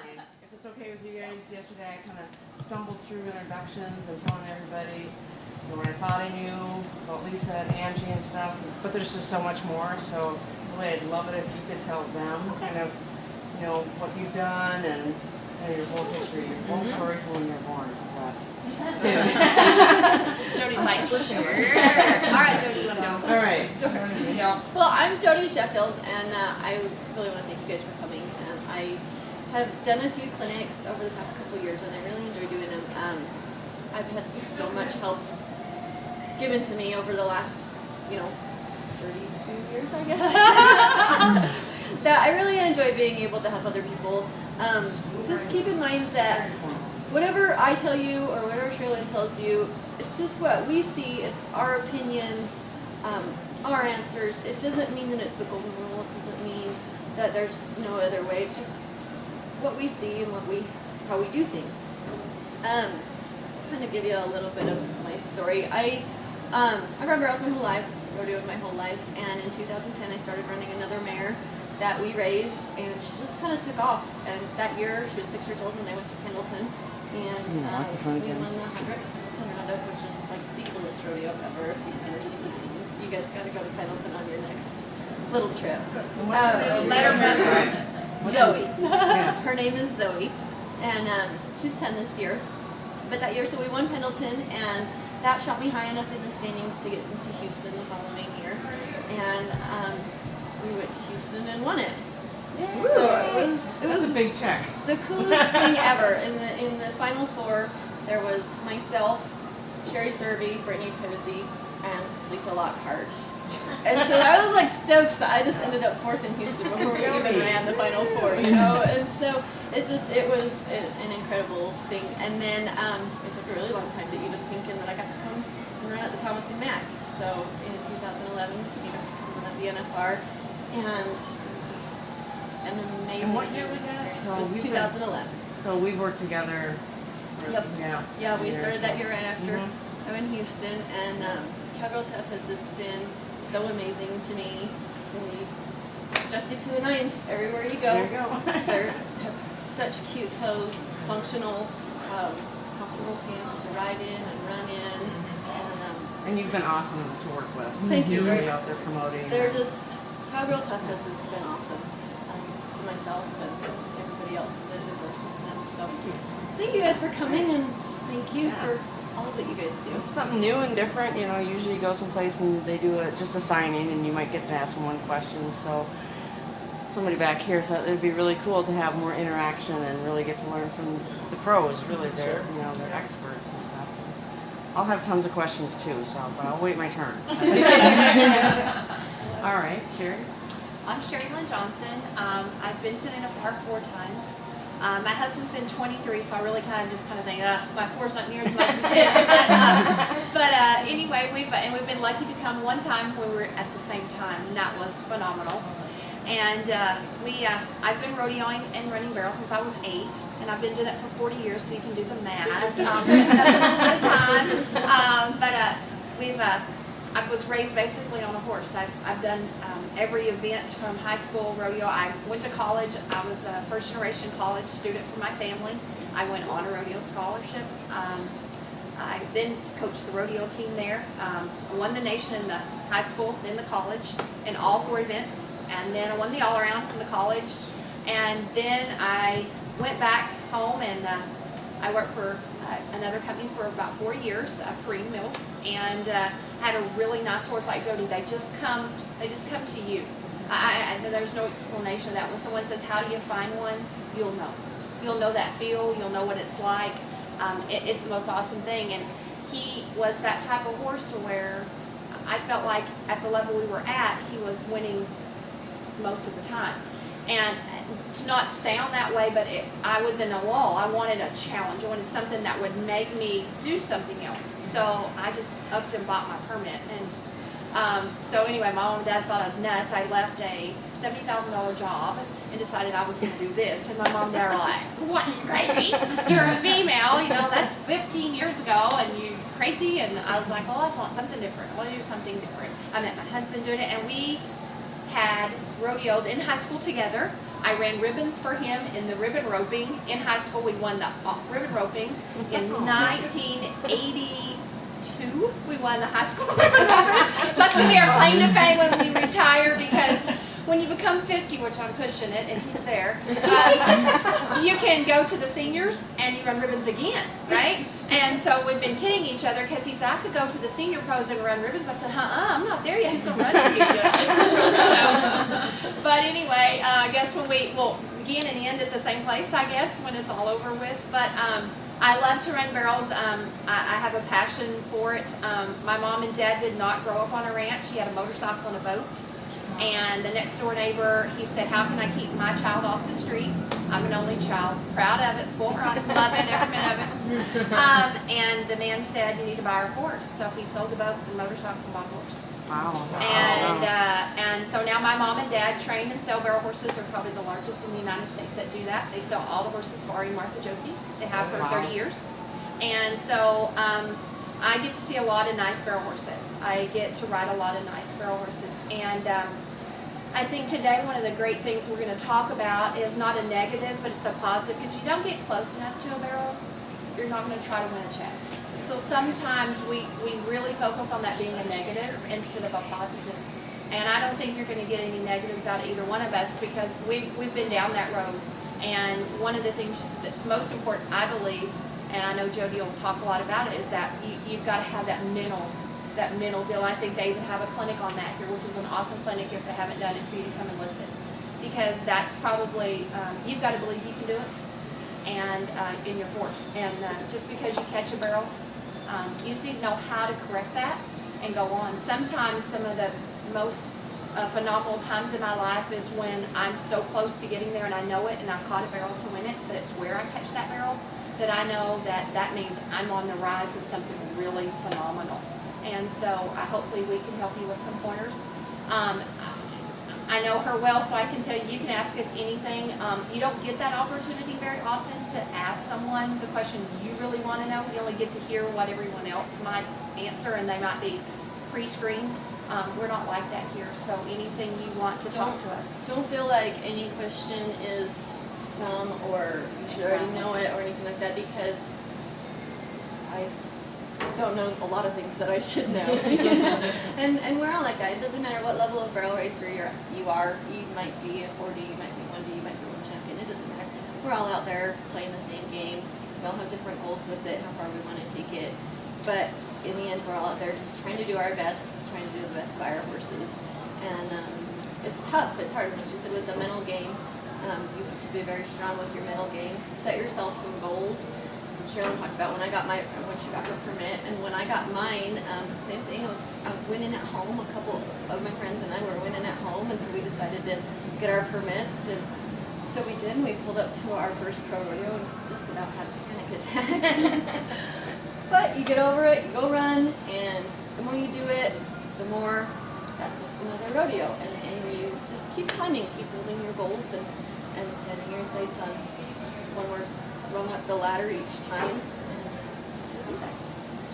fine. If it's okay with you guys, yesterday I kind of stumbled through introductions and telling everybody what I thought I knew about Lisa and Angie and stuff, but there's just so much more. So really, I'd love it if you could tell them kind of, what you've done and your whole history, your whole story from when you were born. Jody's like, sure. All right, Jody, you want to go? All right. Sure. Yeah. Well, I'm Jody Sheffield, and I really want to thank you guys for coming. I have done a few clinics over the past couple of years, and I really enjoy doing them. I've had so much help given to me over the last, 32 years, I guess. That I really enjoy being able to help other people. Just keep in mind that whatever I tell you or whatever Sherrylynn tells you, it's just what we see. It's our opinions, our answers. It doesn't mean that it's the golden rule. It doesn't mean that there's no other way. It's just what we see and how we do things. Kind of give you a little bit of my story. I run barrels my whole life, rodeoed my whole life, and in 2010 I started running another mare that we raised, and she just kind of took off. And that year she was 6 years old, and I went to Pendleton, and we won the 100th Pendleton Roundup, which is like the coolest rodeo ever. If you've never seen it, you guys got to go to Pendleton on your next little trip. Let her mother. Zoe. Her name is Zoe, and she's 10 this year. But that year, so we won Pendleton, and that shot me high enough in the standings to get into Houston the following year. And we went to Houston and won it. Yay. So it was a big check. the coolest thing ever. In the final four, there was myself, Sherry Servey, Brittany Posey, and Lisa Lockhart. And so I was like stoked, but I just ended up fourth in Houston before we even ran the final four, And so it was an incredible thing. And then it took a really long time to even sink in that I got to come and run at the Thomas and Mack. So in 2011, we got to come run at the NFR, and it was just an amazing. And what year was that? It was 2011. So we worked together. Yep. Yeah. We started that year right after I'm in Houston, and Cowgirl Tuff has just been so amazing to me. They adjust you to the nines everywhere you go. There you go. They have such cute clothes, functional, comfortable pants to ride in and run in. And you've been awesome to work with. Thank you. Really out there promoting. They're just, Cowgirl Tuff has just been awesome to myself and everybody else that endorses them. So thank you guys for coming, and thank you for all that you guys do. It's something new and different. Usually you go someplace and they do just a signing, and you might get to ask them one question. So somebody back here thought it'd be really cool to have more interaction and really get to learn from the pros. Really, they're experts and stuff. I'll have tons of questions too, but I'll wait my turn. All right, Sherry. I'm Sherrylynn Johnson. I've been to the NFR 4 times. My husband's been 23, so I really kind of think, my 4's not near as much as his. But anyway, we've been lucky to come one time when we were at the same time, and that was phenomenal. And I've been rodeoing and running barrels since I was 8, and I've been doing that for 40 years, so you can do the math. That's a little bit of time. I was raised basically on a horse. I've done every event from high school rodeo. I went to college. I was a first generation college student for my family. I went on a rodeo scholarship. I then coached the rodeo team there. I won the nation in the high school, then the college, in all 4 events. And then I won the all-around in the college. And then I went back home, and I worked for another company for about 4 years, Kareem Mills, and had a really nice horse like Jody. They just come to you. There's no explanation of that. When someone says, how do you find one? You'll know. You'll know that feel. You'll know what it's like. It's the most awesome thing. And he was that type of horse to where I felt like at the level we were at, he was winning most of the time. And to not sound that way, but I was in a lull. I wanted a challenge. I wanted something that would make me do something else. So I just upped and bought my permit. And so anyway, my mom and dad thought I was nuts. I left a $70,000 job and decided I was going to do this. And my mom and dad were like, what, are you crazy? You're a female, that's 15 years ago, and you're crazy. And I was like, well, I just want something different. I want to do something different. I met my husband doing it, and we had rodeoed in high school together. I ran ribbons for him in the ribbon roping. In high school, we won the ribbon roping. In 1982, we won the high school ribbon roping. So that's going to be our claim to fame when we retire, because when you become 50, which I'm pushing it, and he's there, you can go to the seniors and you run ribbons again, right? And so we've been kidding each other, because he said, I could go to the senior pros and run ribbons. I said, I'm not there yet. He's going to run with you. So, but anyway, I guess when we'll begin and end at the same place, I guess, when it's all over with. But I love to run barrels. I have a passion for it. My mom and dad did not grow up on a ranch. He had a motorcycle and a boat. And the next door neighbor, he said, how can I keep my child off the street? I'm an only child, proud of it, spoiled rotten, love it, every minute of it. And the man said, you need to buy our horse. So he sold the boat and the motorcycle and bought a horse. Wow. And so now my mom and dad train and sell barrel horses. Are probably the largest in the United States that do that. They sell all the horses for Ari and Martha Josie. They have for 30 years. And so I get to see a lot of nice barrel horses. I get to ride a lot of nice barrel horses. And I think today one of the great things we're going to talk about is not a negative, but it's a positive. Because you don't get close enough to a barrel, you're not going to try to win a check. So sometimes we really focus on that being a negative instead of a positive. And I don't think you're going to get any negatives out of either one of us, because we've been down that road. And one of the things that's most important, I believe, and I know Jody will talk a lot about it, is that you've got to have that mental deal. I think they even have a clinic on that here, which is an awesome clinic if they haven't done it, for you to come and listen. Because that's probably, you've got to believe you can do it, and in your horse. And just because you catch a barrel, you just need to know how to correct that and go on. Sometimes some of the most phenomenal times in my life is when I'm so close to getting there and I know it and I've caught a barrel to win it, but it's where I catch that barrel that I know that means I'm on the rise of something really phenomenal. And so hopefully we can help you with some pointers. I know her well, so I can tell you, you can ask us anything. You don't get that opportunity very often to ask someone the question you really want to know. You only get to hear what everyone else might answer, and they might be pre-screened. We're not like that here, so anything you want to talk to us. Don't feel like any question is dumb or you should already know it or anything like that, because I don't know a lot of things that I should know. and we're all like that. It doesn't matter what level of barrel racer you are. You might be a 4D, you might be 1D, you might be one champion. It doesn't matter. We're all out there playing the same game. We all have different goals with it, how far we want to take it. But in the end, we're all out there just trying to do our best, trying to do the best by our horses. And it's tough. It's hard. Like you said, with the mental game, you have to be very strong with your mental game. Set yourself some goals. Sherrylynn talked about when she got her permit, and when I got mine, same thing. I was winning at home. A couple of my friends and I were winning at home, and so we decided to get our permits, and so we did. And we pulled up to our first pro rodeo and just about had a panic attack. But you get over it, you go run, and the more you do it, the more that's just another rodeo, and you just keep climbing, keep building your goals, and setting your sights on one more rung up the ladder each time.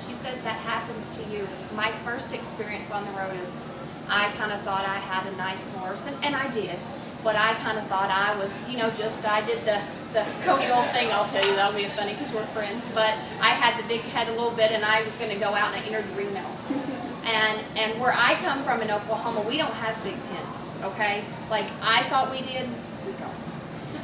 She says that happens to you. My first experience on the road is I kind of thought I had a nice horse, and I did, but I kind of thought I was, I did the Cowgirl thing. I'll tell you, that'll be funny because we're friends, but I had the big head a little bit, and I was going to go out and I entered Reno. And where I come from in Oklahoma, we don't have big pens, okay? Like I thought we did, we don't.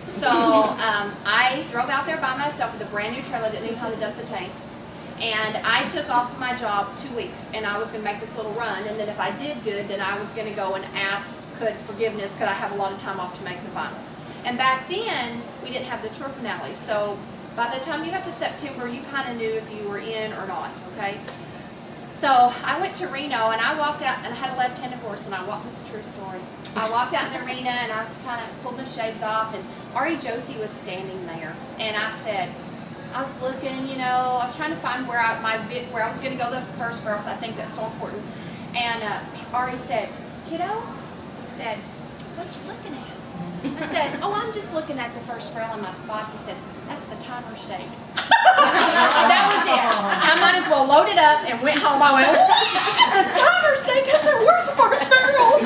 So I drove out there by myself with a brand new trailer. I didn't know how to dump the tanks. And I took off my job 2 weeks, and I was going to make this little run. And then if I did good, then I was going to go and ask forgiveness, could I have a lot of time off to make the finals. And back then, we didn't have the tour finale. So by the time you got to September, you kind of knew if you were in or not, okay? So I went to Reno, and I walked out, and I had a left-handed horse, and this is a true story. I walked out in the arena, and I was kind of pulled my shades off, and Ari Josie was standing there, and I said, I was looking, I was trying to find where I was going to go the first barrels. I think that's so important. And Ari said, kiddo, he said, what you looking at? I said, oh, I'm just looking at the first barrel in my spot. He said, that's the timer stake. That was it. I might as well load it up and went home. I went, the timer stake? I said, where's the first barrel?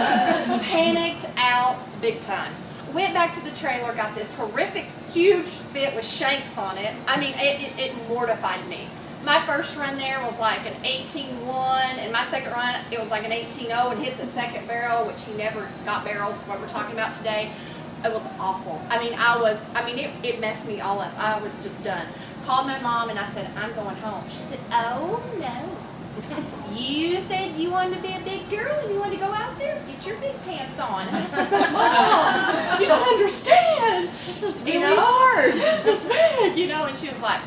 Panicked out big time. Went back to the trailer, got this horrific, huge bit with shanks on it. I mean, it mortified me. My first run there was like an 18-1, and my second run, it was like an 18-0 and hit the second barrel, which he never got barrels, what we're talking about today. It was awful. I mean, it messed me all up. I was just done. Called my mom and I said, I'm going home. She said, oh no. You said you wanted to be a big girl and you wanted to go out there? Get your big pants on. And I said, but Mom, you don't understand. This is really hard. This is bad, you know. And she was like,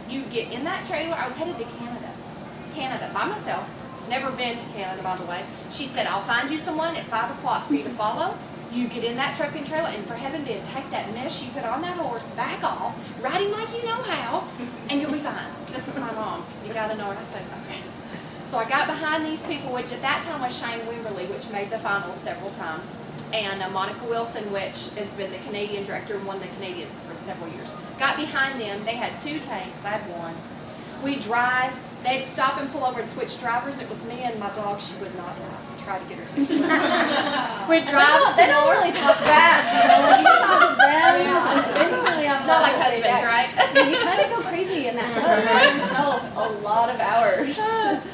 you get in that trailer. I was headed to Canada by myself. Never been to Canada, by the way. She said, I'll find you someone at 5 o'clock for you to follow. You get in that truck and trailer, and for heaven to take that mess you put on that horse, back off, ride him like you know how, and you'll be fine. This is my mom. You gotta know it. I said, okay. So I got behind these people, which at that time was Shane Wimberly, which made the finals several times, and Monica Wilson, which has been the Canadian director and won the Canadians for several years. Got behind them. They had 2 tanks. I had 1. We drive. They'd stop and pull over and switch drivers. It was me and my dog. She would not drive. Try to get her to. We'd drive. They don't really talk bad, you know. Like, you talk to them. They don't really have Not like much to say husbands, back. right? You kind of go crazy in that truck by yourself a lot of hours.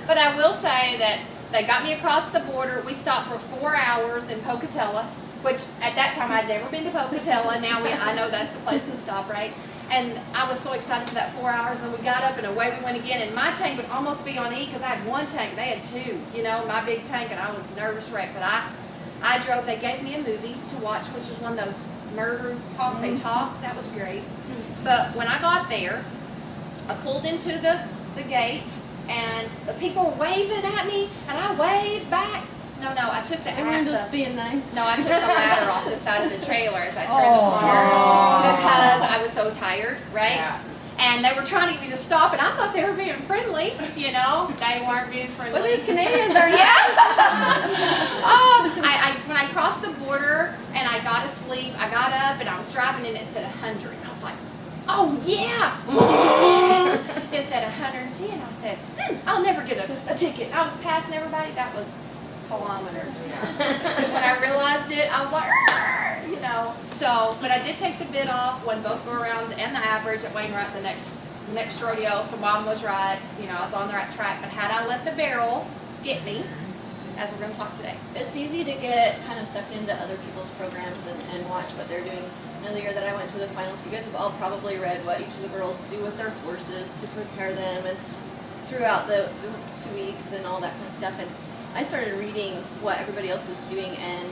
But I will say that they got me across the border. We stopped for 4 hours in Pocatello, which at that time I'd never been to Pocatello. Now I know that's the place to stop, right? And I was so excited for that 4 hours, and then we got up and away we went again. And my tank would almost be on E because I had 1 tank. They had 2, you know, my big tank, and I was nervous wreck. But I drove. They gave me a movie to watch, which was one of those murder talk. They talk. That was great. But when I got there, I pulled into the gate, and the people were waving at me, and I waved back. No, I took the Everyone just being nice. No, I took the ladder off the side of the trailer as I turned the corner because I was so tired, right? Yeah. And they were trying to get me to stop, and I thought they were being friendly, you know. They weren't being friendly. But these Canadians are Yes. When I crossed the border and I got asleep, I got up and I was driving and it said 100. I was like, oh yeah. It said 110. I said, I'll never get a ticket. I was passing everybody. That was kilometers. When I realized it, I was like, "Arr!" You know. So, but I did take the bid off, won both go-arounds and the average at Wainwright the next rodeo. So Mom was right. You know, I was on the right track. But had I let the barrel get me, as we're going to talk today. It's easy to get kind of sucked into other people's programs and watch what they're doing. Another year that I went to the finals, you guys have all probably read what each of the girls do with their horses to prepare them and throughout the 2 weeks and all that kind of stuff. And I started reading what everybody else was doing, and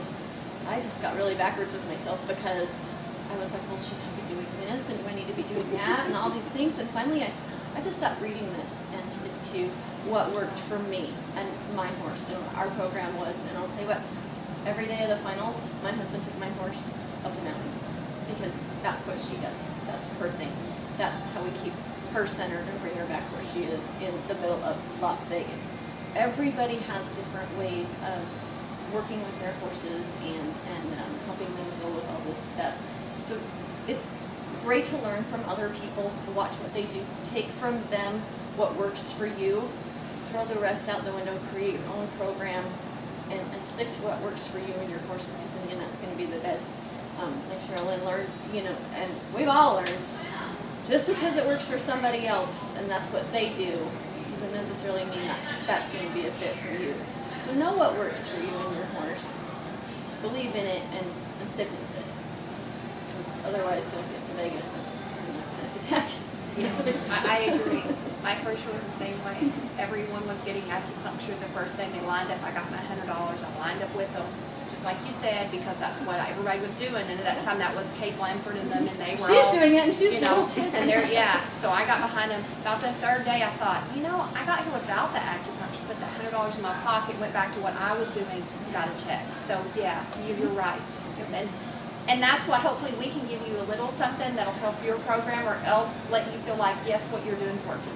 I just got really backwards with myself because I was like, well, should I be doing this, and do I need to be doing that, and all these things. And finally I just stopped reading this and stick to what worked for me and my horse and what our program was. And I'll tell you what, every day of the finals, my husband took my horse up the mountain because that's what she does. That's her thing. That's how we keep her centered and bring her back where she is in the middle of Las Vegas. Everybody has different ways of working with their horses and helping them deal with all this stuff. So it's great to learn from other people, watch what they do, take from them what works for you, throw the rest out the window, create your own program, and stick to what works for you and your horse, because in the end that's going to be the best. Like Sherrylynn learned, you know, and we've all learned, just because it works for somebody else and that's what they do, doesn't necessarily mean that that's going to be a fit for you. So know what works for you and your horse. Believe in it and stick with it. Because otherwise you'll get to Vegas and have a panic attack. Yes, I agree. My first one was the same way. Everyone was getting acupuncture the first day they lined up. I got my $100. I lined up with them, just like you said, because that's what everybody was doing. And at that time, that was Kate Blanford and them, and they were She's all, doing it, and she's you know, doing it. and they're So I got behind them. About the third day, I thought, you know, I got here without the acupuncture, put the $100 in my pocket, went back to what I was doing, got a check. So yeah, you're right. And that's what hopefully we can give you a little something that'll help your program, or else let you feel like, yes, what you're doing is working.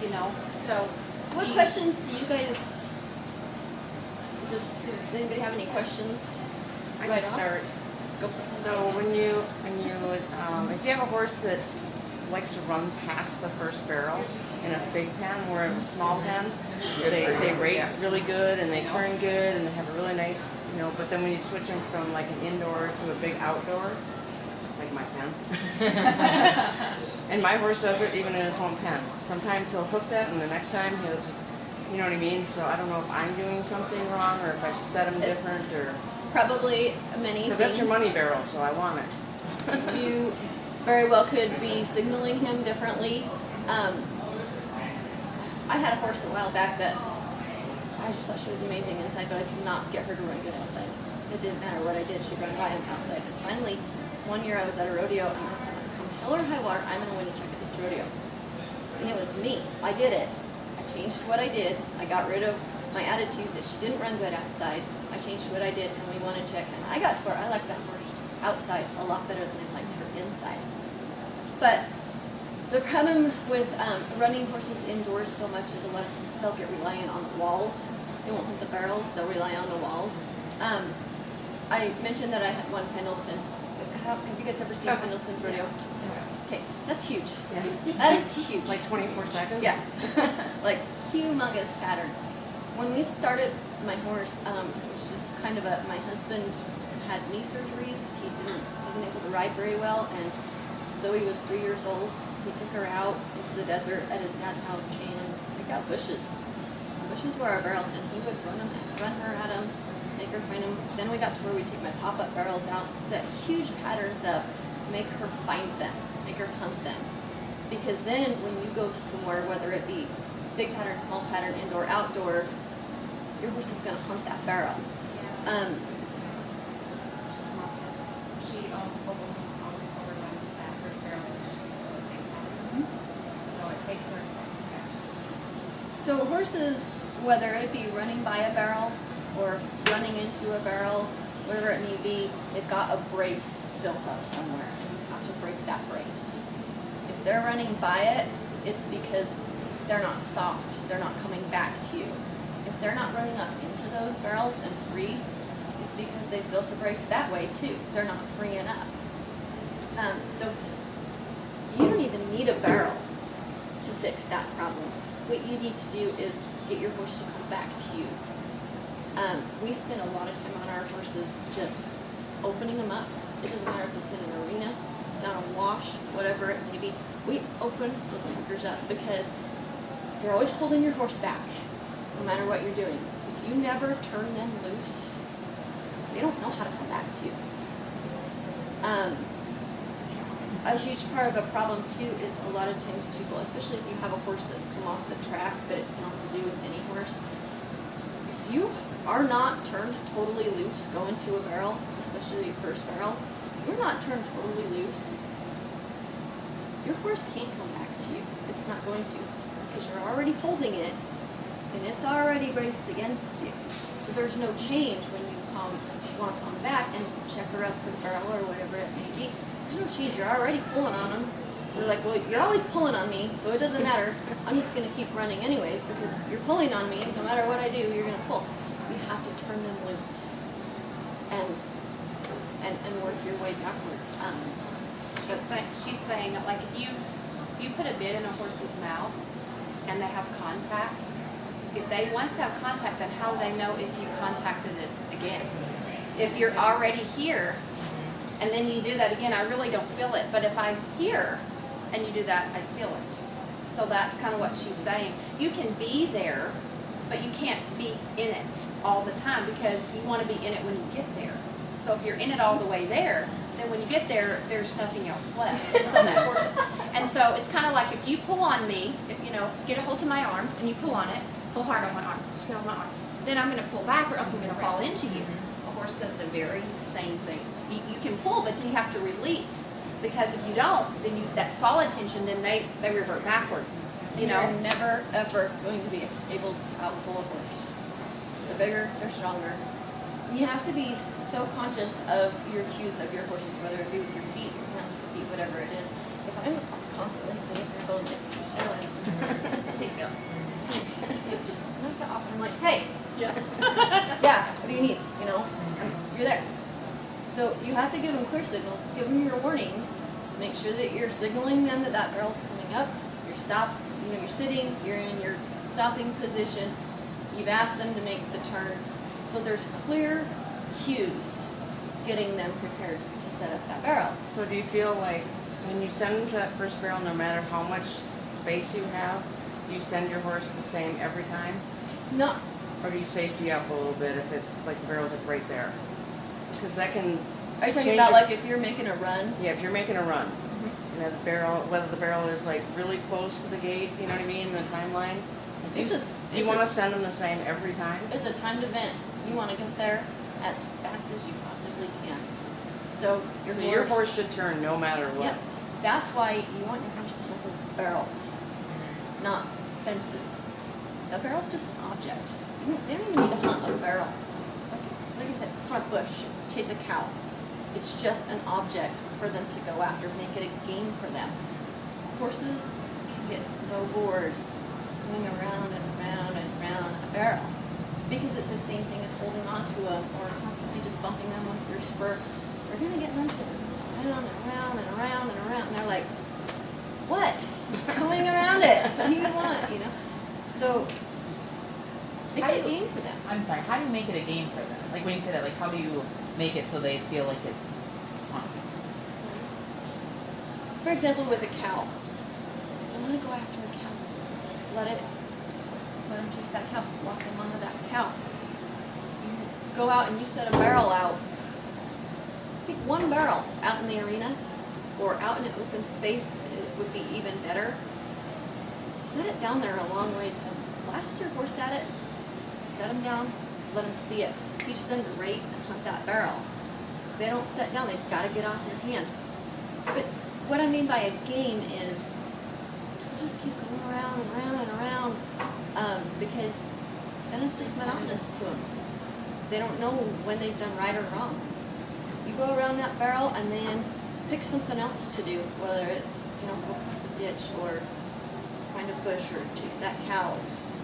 You know, so what questions do you guys? Does anybody have any questions? I can start. Go for it. So when you if you have a horse that likes to run past the first barrel in a big pen, where a small pen, they rate really good and they turn good and they have a really nice, you know, but then when you switch them from like an indoor to a big outdoor, like my pen, and my horse does it even in his home pen. Sometimes he'll hook that and the next time he'll just, you know what I mean? So I don't know if I'm doing something wrong or if I should set him different or... Probably many things. Because that's your money barrel, so I want it. You very well could be signaling him differently. I had a horse a while back that I just thought she was amazing inside, but I could not get her to run good outside. It didn't matter what I did, she'd run by him outside. And finally, one year I was at a rodeo, and I thought, come hell or high water, I'm going to win a check at this rodeo. And it was me. I did it. I changed what I did. I got rid of my attitude that she didn't run good outside. I changed what I did, and we won a check. And I got to where I liked that horse outside a lot better than I liked her inside. But the problem with running horses indoors so much is a lot of times they'll get reliant on the walls. They won't hit the barrels, they'll rely on the walls. I mentioned that I had one Pendleton. Have you guys ever seen Pendleton's rodeo? Okay, that's huge. Yeah. That is huge. Like 24 seconds? Yeah. Like humongous pattern. When we started my horse, it was just kind of my husband had knee surgeries. He wasn't able to ride very well, and Zoe was 3 years old. He took her out into the desert at his dad's house and picked out bushes. The bushes were our barrels, and he would run her at them, make her find them. Then we got to where we take my pop-up barrels out, set huge patterns up, make her find them, make her hunt them. Because then when you go somewhere, whether it be big pattern, small pattern, indoor, outdoor, your horse is going to hunt that barrel. She almost always overruns that for Sherrylynn. She's used to a big pattern. So it takes her a second to actually. So horses, whether it be running by a barrel or running into a barrel, whatever it may be, they've got a brace built up somewhere, and you have to break that brace. If they're running by it, it's because they're not soft, they're not coming back to you. If they're not running up into those barrels and free, it's because they've built a brace that way too. They're not freeing up. So you don't even need a barrel to fix that problem. What you need to do is get your horse to come back to you. We spend a lot of time on our horses just opening them up. It doesn't matter if it's in an arena, down a wash, whatever it may be. We open those suckers up because you're always holding your horse back, no matter what you're doing. If you never turn them loose, they don't know how to come back to you. A huge part of a problem too is a lot of times people, especially if you have a horse that's come off the track, but it can also do with any horse. If you are not turned totally loose going to a barrel, especially your first barrel, you're not turned totally loose, your horse can't come back to you. It's not going to, because you're already holding it and it's already braced against you. So there's no change when you want to come back and check her up for the barrel or whatever it may be. There's no change. You're already pulling on them. So they're like, well, you're always pulling on me, so it doesn't matter. I'm just going to keep running anyways because you're pulling on me. No matter what I do, you're going to pull. You have to turn them loose and work your way backwards. She's saying that, like, if you put a bit in a horse's mouth and they have contact, if they once have contact, then how do they know if you contacted it again? If you're already here and then you do that again, I really don't feel it. But if I'm here and you do that, I feel it. So that's kind of what she's saying. You can be there, but you can't be in it all the time because you want to be in it when you get there. So if you're in it all the way there, then when you get there, there's nothing else left. And so that horse, and so it's kind of like if you pull on me, if you get a hold of my arm and you pull on it, pull hard on my arm, just get on my arm, then I'm going to pull back or else I'm going to fall into you. A horse does the very same thing. You can pull, but then you have to release because if you don't, then that solid tension, then they revert backwards. You're never ever going to be able to outpull a horse. The bigger, they're stronger. You have to be so conscious of your cues of your horses, whether it be with your feet, your hands, your seat, whatever it is. If I'm constantly sitting there going like, just knock it off, and I'm like, hey, yeah, what do you need? You're there. So you have to give them clear signals, give them your warnings, Make sure that you're signaling them that that barrel's coming up. You're sitting, you're in your stopping position. You've asked them to make the turn. So there's clear cues getting them prepared to set up that barrel. So do you feel like when you send them to that first barrel, no matter how much space you have, do you send your horse the same every time? Not Or do you safety up a little bit if it's like the barrel's like right there? Because that can. Are you talking change about your- like if you're making a run? Yeah, if you're making a run, and the barrel, whether the barrel is like really close to the gate, you know what I mean, the timeline. Do you, do you want to send them the same every time? It's a timed event. You want to get there as fast as you possibly can. So Your horse should turn no matter what. Yep. That's why you want your horse to have those barrels, not fences. The barrel's just an object. They don't even need to hunt a barrel. Like I said, hunt a bush, chase a cow. It's just an object for them to go after, make it a game for them. Horses can get so bored going around and around and around a barrel because it's the same thing as holding on to them or constantly just bumping them with your spur. They're going to get into it. Around and around and around and around. And they're like, what? Going around it. What do you want? You know? So, make it a game for them. I'm sorry, how do you make it a game for them? Like when you say that, like how do you make it so they feel like it's fun? For example, with a cow. I want to go after a cow. Let them chase that cow. Walk them onto that cow. You go out and you set a barrel out. Take one barrel out in the arena or out in an open space. It would be even better. Set it down there a long ways and blast your horse at it. Set them down. Let them see it. Teach them to rate and hunt that barrel. If they don't set down, they've got to get off your hand. But what I mean by a game is just keep going around and around and around because then it's just monotonous to them. They don't know when they've done right or wrong. You go around that barrel and then pick something else to do, whether it's, go across a ditch or find a bush or chase that cow.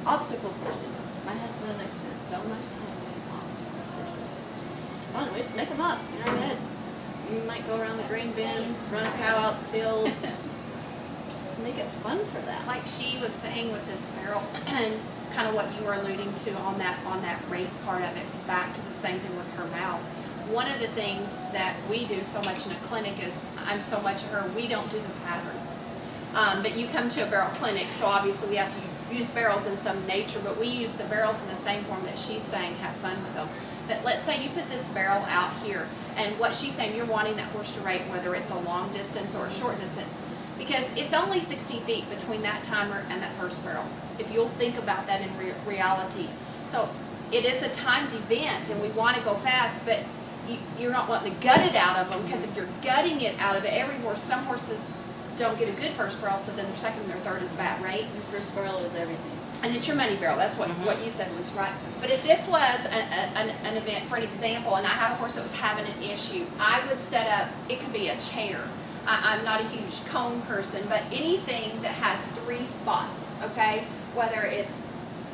Obstacle courses. My husband and I spent so much time doing obstacle courses. It's just fun. We just make them up in our head. You might go around the grain bin, run a cow out the field. Just make it fun for them. Like she was saying with this barrel, and kind of what you were alluding to on that rate part of it, back to the same thing with her mouth. One of the things that we do so much in a clinic is, I'm so much of her, we don't do the pattern. But you come to a barrel clinic, so obviously we have to use barrels in some nature, but we use the barrels in the same form that she's saying, have fun with them. But let's say you put this barrel out here, and what she's saying, you're wanting that horse to rate, whether it's a long distance or a short distance, because it's only 60 feet between that timer and that first barrel, if you'll think about that in reality. So it is a timed event, and we want to go fast, but you're not wanting to gut it out of them, because if you're gutting it out of it, every horse, some horses don't get a good first barrel, so then their second and their third is bad, right? Your first barrel is everything. And it's your money barrel. That's what you said was right. But if this was an event, for an example, and I have a horse that was having an issue, I would set up, it could be a chair. I'm not a huge cone person, but anything that has 3 spots, okay? Whether it's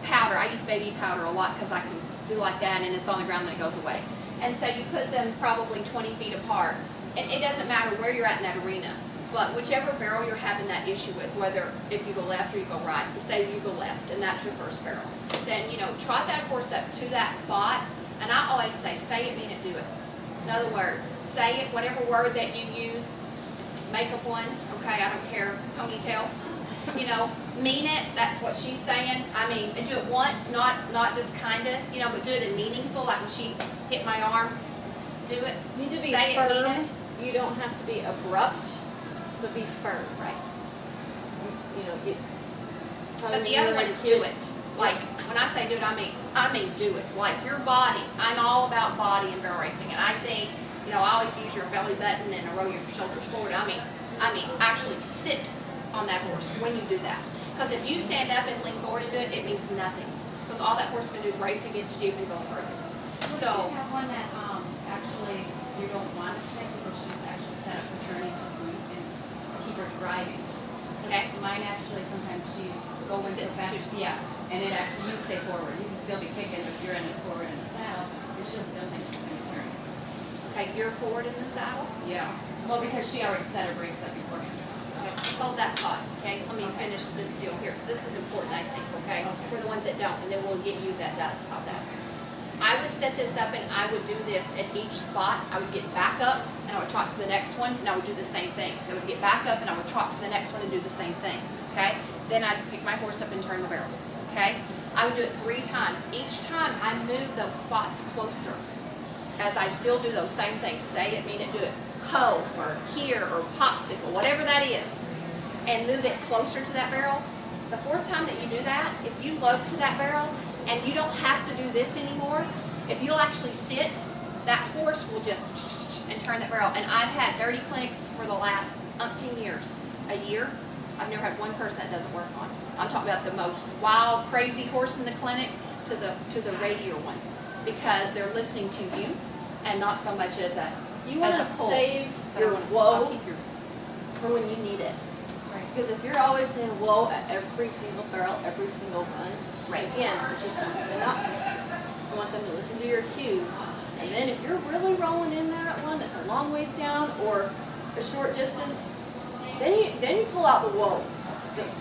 powder. I use baby powder a lot because I can do like that, and it's on the ground and it goes away. And so you put them probably 20 feet apart. And it doesn't matter where you're at in that arena. But whichever barrel you're having that issue with, whether if you go left or you go right, say you go left and that's your first barrel, then, trot that horse up to that spot, and I always say it, mean it, do it. In other words, say it, whatever word that you use, make up one, okay, I don't care, ponytail, mean it, that's what she's saying. I mean, and do it once, not just kinda, but do it in meaningful, like when she hit my arm, do it, You need to be say firm. it, mean it. You don't have to be abrupt, but be firm. Right. Probably But the when other you were one a is kid- do it. Like, when I say do it, I mean do it. Like, your body. I'm all about body in barrel racing. And I think, I always use your belly button and roll your shoulders forward. I mean, actually sit on that horse when you do that. Because if you stand up and lean forward and do it, it means nothing. Because all that horse can do is race against you and go further. So, You have one that actually you don't want to sit because she's actually set up her journey to keep her driving. Okay. Mine actually sometimes she's going so Sits fast. too. Yeah, and it actually you stay forward. You can still be kicking, but if you're in it forward in the saddle, and she'll still think she's going to turn. Okay, you're forward in the saddle. Yeah. Well, because she already set her brakes up beforehand. Okay, hold that thought, okay? Let me finish this deal here, 'cause this is important, I think, okay? Okay. For the ones that don't, and then we'll get you that does. How's that? I would set this up and I would do this at each spot. I would get back up and I would trot to the next one and I would do the same thing. I would get back up and I would trot to the next one and do the same thing, okay? Then I'd pick my horse up and turn the barrel, okay? I would do it 3 times. Each time I move those spots closer. As I still do those same things, say it, mean it, do it. Ho, or here, or popsicle, whatever that is. And move it closer to that barrel. The 4th time that you do that, if you lope to that barrel, and you don't have to do this anymore, if you'll actually sit, that horse will just and turn that barrel. And I've had 30 clinics for the last umpteen years. A year, I've never had one person that doesn't work on. I'm talking about the most wild, crazy horse in the clinic to the radier one. Because they're listening to you and not so much as a You want to as a pull. save But I your wanna- I'll whoa keep your- for when you need it. Right. Because if you're always saying whoa at every single barrel, every single run, Right. again, they're not used to it. You want them to listen to your cues. And then if you're really rolling in there at one that's a long ways down or a short distance, then you pull out the whoa,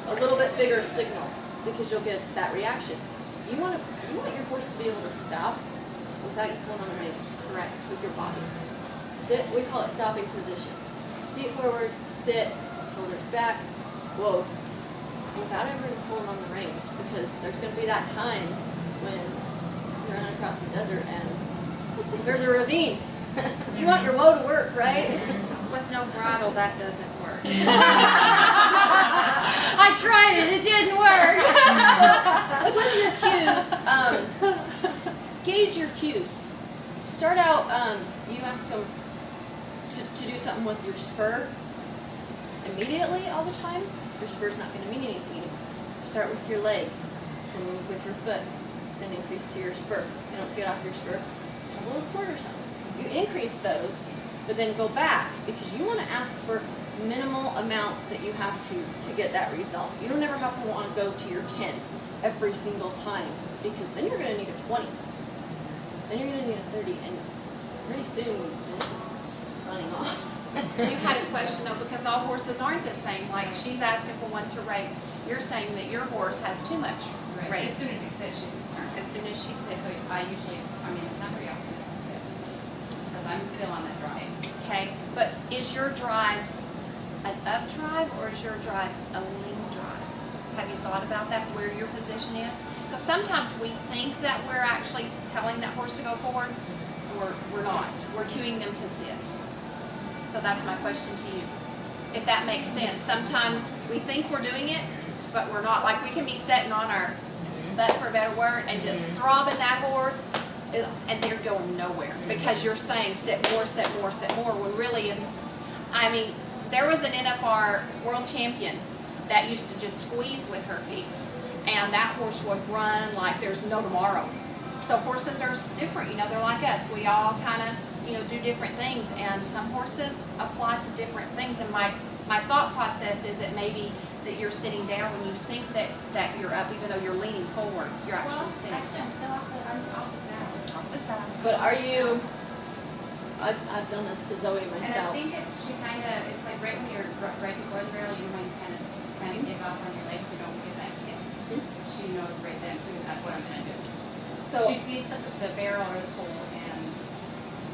a little bit bigger signal, because you'll get that reaction. You want your horse to be able to stop without you pulling on the reins. Correct, with your body. Sit, we call it stopping position. Feet forward, sit, shoulders back, whoa. Without ever pulling on the reins, because there's going to be that time when you're running across the desert and there's a ravine. You want your whoa to work, right? With no bridle, that doesn't work. I tried it, it didn't work. Like with your cues, gauge your cues. Start out, you ask them to do something with your spur immediately all the time. Your spur's not going to mean anything anymore. Start with your leg, then move with your foot, then increase to your spur. You don't get off your spur a little quarter or something. You increase those, but then go back, because you want to ask for minimal amount that you have to get that result. You don't ever have to want to go to your 10 every single time, because then you're going to need a 20. Then you're going to need a 30, and pretty soon it's just running off. You had a question though, because all horses aren't the same. Like she's asking for one to rate. You're saying that your horse has too much Right. rate. As soon as you sit, she's turned. As soon as she sits. So it's not very often I sit, because I'm still on that drive. Okay, but is your drive an up drive or is your drive a lean drive? Have you thought about that, where your position is? Because sometimes we think that we're actually telling that horse to go forward, or we're not. We're cueing them to sit. So that's my question to you. If that makes sense. Sometimes we think we're doing it, but we're not. Like we can be sitting on our butt, for a better word, and just throbbing that horse, and they're going nowhere because you're saying sit more, sit more, sit more, when really if, I mean, there was an NFR world champion that used to just squeeze with her feet, and that horse would run like there's no tomorrow. So horses are different, you know, they're like us. We all kind of, you know, do different things, and some horses apply to different things. And my thought process is that maybe that you're sitting down when you think that you're up, even though you're leaning forward, you're actually sitting Actually, I'm still off the saddle. off the side. But are you, I've done this to Zoe And I myself. think it's like right when you're right before the barrel, you might kind of give off on your legs, you don't get that kick. She knows right then, that's what I'm gonna do. So, She sees the barrel or the pole, and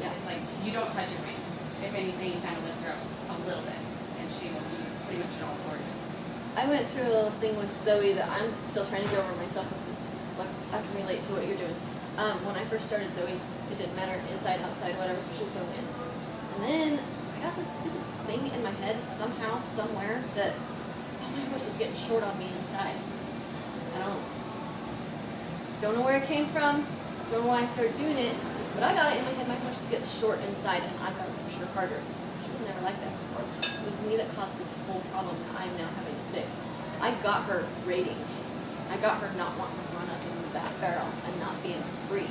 yeah. it's like, you don't touch your reins. If anything, you kind of lift her up a little bit, and she will do pretty much it all for you. I went through a little thing with Zoe that I'm still trying to get over myself with this, like, I can relate to what you're doing. When I first started Zoe, it didn't matter, inside, outside, whatever, she was going to win. And then I got this stupid thing in my head, somehow, somewhere, that, oh, my horse is getting short on me inside. I don't know where it came from, don't know why I started doing it, but I got it in my head, my horse gets short inside, and I've got to push her harder. She was never like that before. It was me that caused this whole problem that I'm now having to fix. I got her rating. I got her not wanting to run up into that barrel and not being free,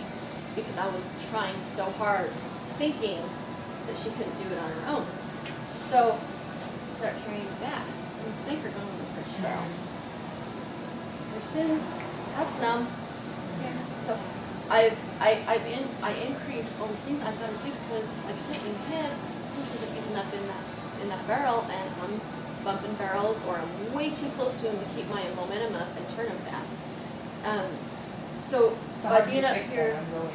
because I was trying so hard, thinking that she couldn't do it on her own. So I start carrying her back. I was thinking her going to the first barrel. Pretty soon, that's numb. So I increase all these things I've got to do because, like I said, in head, horse isn't getting up in that barrel, and I'm bumping barrels, or I'm way too close to him to keep my momentum up and turn him fast. So So by how did being you up fix here, that on Zoe?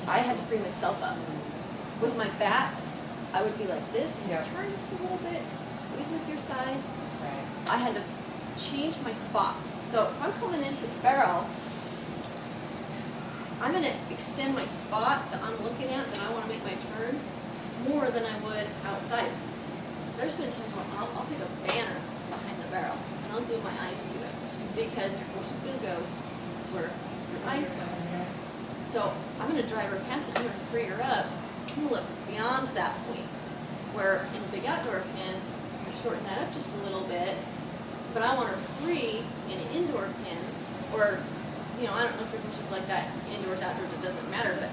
I had to free myself up. With my back, I would be like this, and Yeah. turn just a little bit, squeeze with your thighs. Right. I had to change my spots. So if I'm coming into the barrel, I'm going to extend my spot that I'm looking at, that I want to make my turn, more than I would outside. There's been times where I'll pick a banner behind the barrel, and I'll glue my eyes to it, because your horse is going to go where your eyes go. So I'm going to drive her past it, I'm going to free her up, I'm going to look beyond that point, where in a big outdoor pen, you shorten that up just a little bit, but I want her free in an indoor pen, or, you know, I don't know if your horse is like that, indoors, outdoors, it doesn't matter, but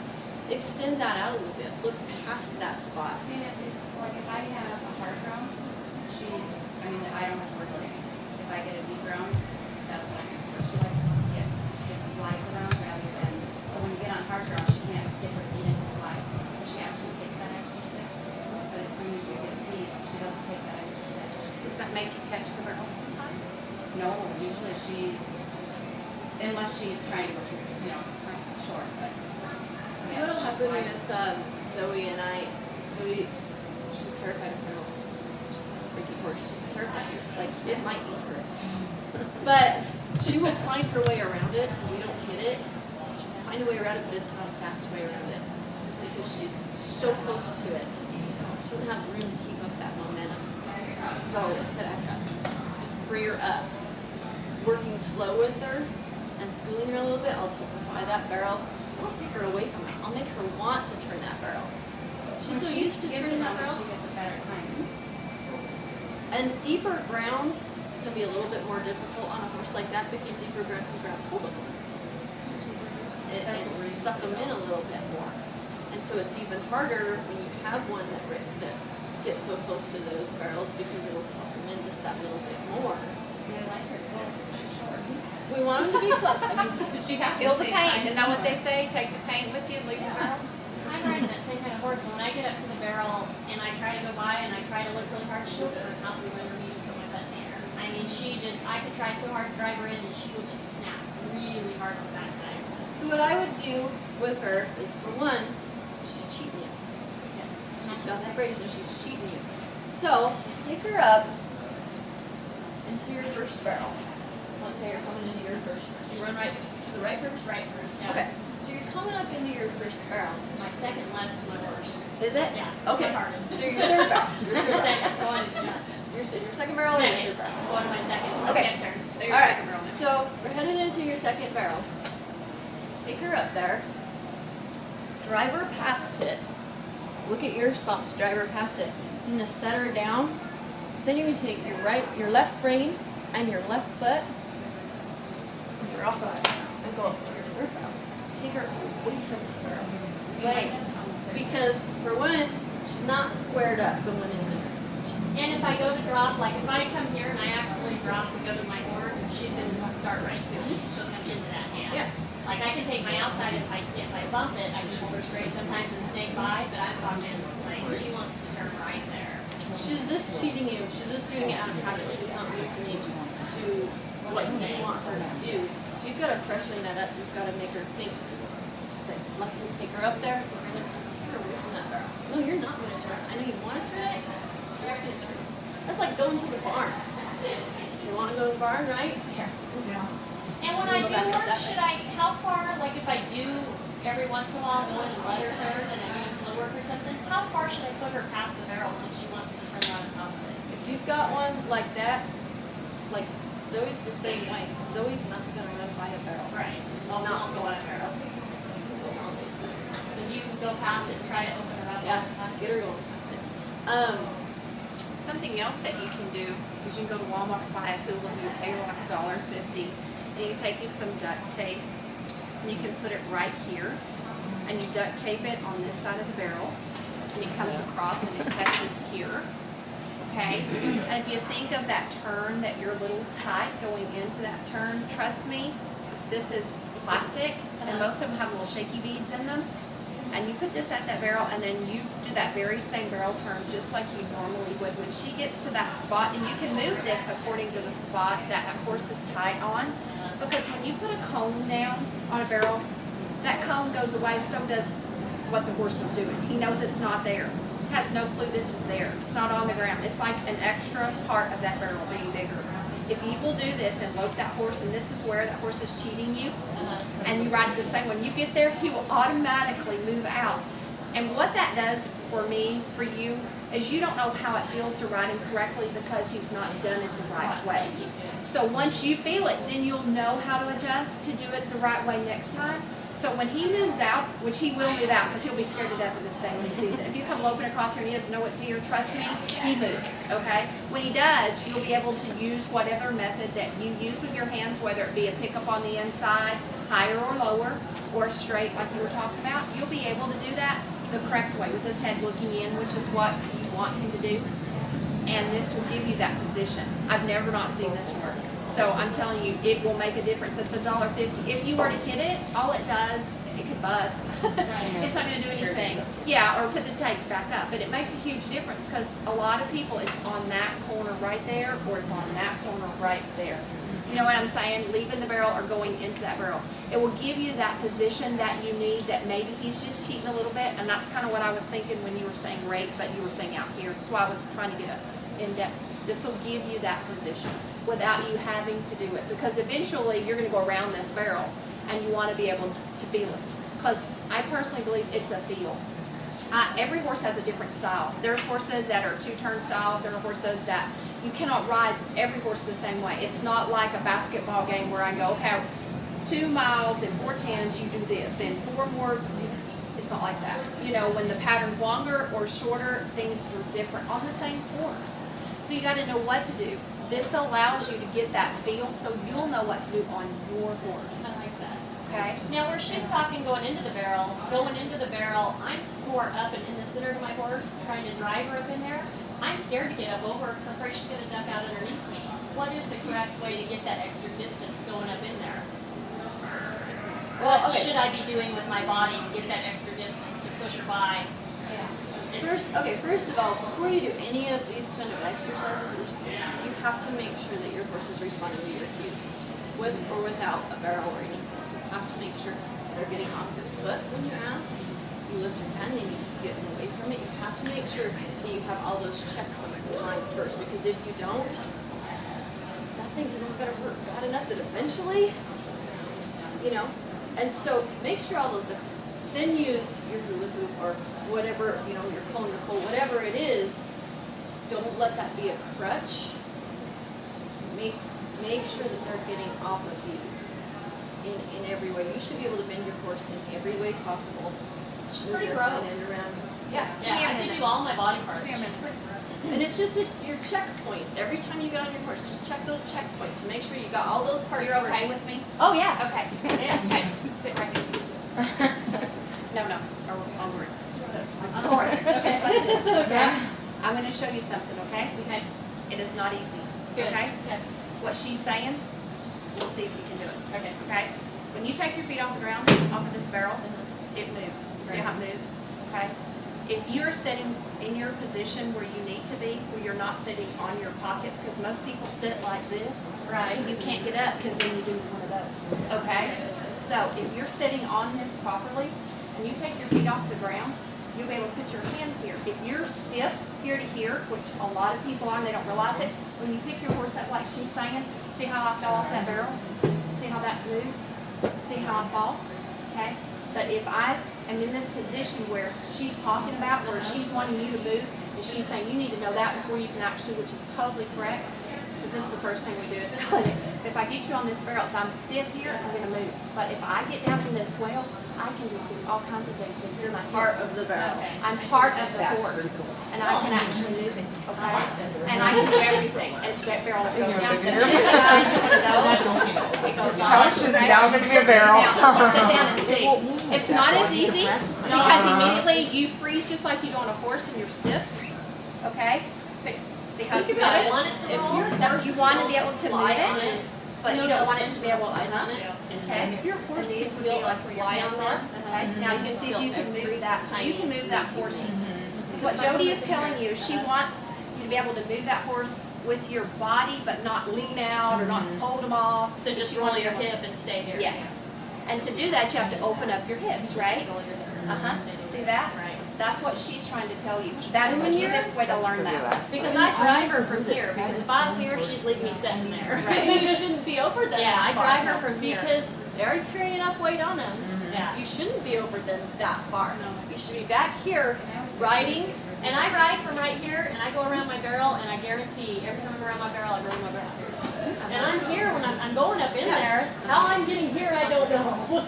extend that out a little bit, look past that spot. See, like if I have a hard ground, I don't have to work with it. If I get a deep ground, that's when I have to work. She likes to skip. She just slides around rather than, so when you get on hard ground, she can't get her feet into slide. So she actually takes that extra step. But as soon as you get deep, she doesn't take that extra step. Does that make you catch the barrel sometimes? No, usually she's just, unless she's trying to go to, just like short, but. See yeah, what'll she happen slides. with Zoe and I. Zoe, she's terrified of girls. She's kind of a freaky horse. She's terrified. Like, it might eat her. But she will find her way around it, so we don't hit it. She'll find a way around it, but it's not a fast way around it, because she's so close to it. She doesn't have the room to keep up that momentum. So like I said, I've got to free her up. Working slow with her and schooling her a little bit, I'll take her by that barrel. I'll take her away from it. I'll make her want to turn that barrel. She's so used to turning that barrel. She gets a better time. And deeper ground can be a little bit more difficult on a horse like that, because deeper ground can grab hold of them and suck them in a little bit more. And so it's even harder when you have one that gets so close to those barrels, because it'll suck them in just that little bit more. They like her close, she's short. We want them to be close. I mean, She has Feel to the say paint. time Isn't that what they somewhere. say? Take the paint with you and leave the barrel. I'm riding that same kind of horse, and when I get up to the barrel and I try to go by and I try to look really hard, she'll turn out from under me and put my butt in the air. I mean, I could try so hard to drive her in, and she will just snap really hard on the backside. so what I would do with her is, for one, she's cheating you. Yes. She's got the brace and she's cheating you. So take her up into your first barrel. Let's say you're coming into your first. You run right to the right first? Right first, yeah. Okay. So you're coming up into your first barrel. My second left is my worst. Is it? Yeah. Okay. It's the hardest. So your third barrel. Your third barrel. Second, going, yeah. Your second barrel or your Second, third barrel? going to my second. Okay. Second turn. So All your right. second barrel now. So we're headed into your second barrel. Take her up there. Drive her past it. Look at your spots. Drive her past it. You're gonna set her down. Then you're gonna take your left rein and your left foot. And you're off and go up to your third barrel. Take her away from the barrel. Away. Because for one, she's not squared up going in there. And if I go to drop, like if I come here and I accidentally drop and go to my horn, she's going to dart right to it. She'll come into that hand. Yeah. Like I can take my outside if I bump it, I can hold her straight sometimes and snake by, but I'm talking like she wants to turn right there. She's just cheating you. She's just doing it out of habit. She's not listening to what you want her to do. So you've got to freshen that up. You've got to make her think that, like, you take her up there, take her in there, take her away from that barrel. No, you're not going to turn it. I know you want to turn it. You're not going to turn it. That's like going to the barn. You want to go to the barn, right? Yeah. And when I do her, how far, like if I do every once in a while go in and let her turn and I'm doing slow work or something, how far should I put her past the barrel since she wants to turn around and top of it? If you've got one like that, like Zoe's the same way. Zoe's not going to run by a barrel. Right. Not I'll go on a barrel. So you can go past it and try to open her up. Yeah, all the time. get her going past it. Something else that you can do is you can go to Walmart and buy a hula hoop, pay like $1.50, and you take you some duct tape, and you can put it right here, and you duct tape it on this side of the barrel, and it comes across and it catches here. Okay? And if you think of that turn that you're a little tight going into that turn, trust me, this is plastic, and most of them have little shaky beads in them. And you put this at that barrel, and then you do that very same barrel turn just like you normally would. When she gets to that spot, and you can move this according to the spot that a horse is tied on, because when you put a cone down on a barrel, that cone goes away, so does what the horse was doing. He knows it's not there. He has no clue this is there. It's not on the ground. It's like an extra part of that barrel being bigger. If you will do this and lope that horse, and this is where that horse is cheating you, and you ride it the same, when you get there, he will automatically move out. And what that does for me, for you, is you don't know how it feels to ride him correctly because he's not done it the right way. So once you feel it, then you'll know how to adjust to do it the right way next time. So when he moves out, which he will move out because he'll be scared to death of this thing when he sees it. If you come loping across here and he doesn't know it's here, trust me, he moves, okay? When he does, you'll be able to use whatever method that you use with your hands, whether it be a pickup on the inside, higher or lower, or straight like you were talking about. You'll be able to do that the correct way with his head looking in, which is what you want him to do. And this will give you that position. I've never not seen this work. So I'm telling you, it will make a difference. It's $1.50. If you were to hit it, all it does, it could bust. It's not going to do anything. Yeah, or put the tape back up. But it makes a huge difference because a lot of people, it's on that corner right there, or it's on that corner right there. You know what I'm saying? Leaving the barrel or going into that barrel. It will give you that position that you need, that maybe he's just cheating a little bit. And that's kind of what I was thinking when you were saying rake, but you were saying out here. That's why I was trying to get in-depth. This will give you that position without you having to do it. Because eventually you're going to go around this barrel and you want to be able to feel it. Because I personally believe it's a feel. Every horse has a different style. There's horses that are two-turn styles. There are horses that you cannot ride every horse the same way. It's not like a basketball game where I go, okay, 2 miles and 4 tens, you do this, and 4 more, it's not like that. You know, when the pattern's longer or shorter, things are different on the same horse. So you got to know what to do. This allows you to get that feel so you'll know what to do on your horse. I like that. Okay? Now, where she's talking going into the barrel, I'm more up and in the center of my horse, trying to drive her up in there. I'm scared to get up over her because I'm afraid she's going to duck out underneath me. What is the correct way to get that extra distance going up in there? What should I be doing with my body to get that extra distance to push her by? First of all, before you do any of these kind of exercises, you have to make sure that your horse is responding to your cues, with or without a barrel or anything. So you have to make sure they're getting off your foot when you ask. You lift your pen, they need to get away from it. You have to make sure that you have all those checkpoints in line first, because if you don't, that thing's not going to hurt bad enough that eventually, you know. And so make sure all those. Then use your hula hoop or whatever, you know, your cone, your pole, whatever it is. Don't let that be a crutch. Make sure that they're getting off of you in every way. You should be able to bend your horse in every way possible. She's Move pretty your grown. hand around. Yeah. Yeah, I can do all my body parts. She's pretty grown. And it's just your checkpoints. Every time you get on your horse, just check those checkpoints. Make sure you got all those parts. You're okay with me? Oh, yeah. Okay. Okay. Sit right here. No, over. Just sit on the horse. Just like this, okay? I'm going to show you something, okay? Okay. It is not easy. Good. Okay? Good. What she's saying, we'll see if you can do it. Okay. Okay? When you take your feet off the ground, off of this barrel, it moves. Do you see how it moves? Okay? If you're sitting in your position where you need to be, where you're not sitting on your pockets, because most people sit like this, Right. and you can't get up because then you do one of those. Okay? So if you're sitting on this properly, and you take your feet off the ground, you'll be able to put your hands here. If you're stiff here to here, which a lot of people are and they don't realize it, when you pick your horse up like she's saying, see how I fell off that barrel? See how that moves? See how I fall? Okay? But if I am in this position where she's talking about, where she's wanting you to move, and she's saying you need to know that before you can actually, which is totally correct, because this is the first thing we do at the clinic. If I get you on this barrel, if I'm stiff here, I'm going to move. But if I get down in this swell, I can just do all kinds of things. It's my Part hips. of the barrel. Okay. I'm part of the horse, and I can actually move it, okay? And I can do everything, and that barrel goes down. It goes Couch on. is down to your barrel. Now, sit down and see. It's not as easy, because immediately you freeze just like you do on a horse and you're stiff, okay? But see how it's Think about it. moving? If your No, horse you want to be feels able to fly move on it. but you don't want it to be able to flies on it. Okay. If your horse And can these would feel be a like where your fly hands on are. there, Okay. Now you just can see if feel you can every move that. tiny You can move that horse. What Jody is telling you, she wants you to be able to move that horse with your body, but not lean out or not hold them off. So just She roll wants your them- hip and stay here. Yes. And to do that, you have to open up your hips, right? See that? Right. That's what she's trying to tell you. That is the When you're- easiest way to learn that. Because I drive her from here, because if I was here, she'd leave me sitting there. Right. You shouldn't be over them. Yeah, I that far. drive her from here. Because they already carry enough weight on them. Yeah. You shouldn't be over them that far. You should be back here riding. And I ride from right here, and I go around my barrel, and I guarantee every time I'm around my barrel, I ruin my barrel. And I'm here when I'm going up in there. How I'm getting here, I don't know.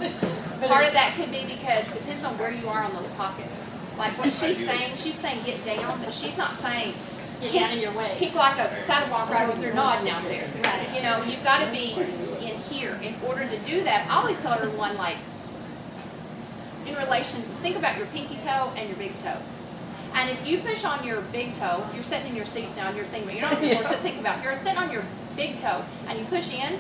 But Part of it's- that could be because it depends on where you are on those pockets. Like what she's saying get down, but she's not saying Get down in your way. kick like a saddle walk rider with her nodding out there. Right. You know, you've got to be in here. In order to do that, I always tell everyone, like, in relation, think about your pinky toe and your big toe. And if you push on your big toe, if you're sitting in your seats now and you're thinking, you're not even to think about, if you're sitting on your big toe and you push in,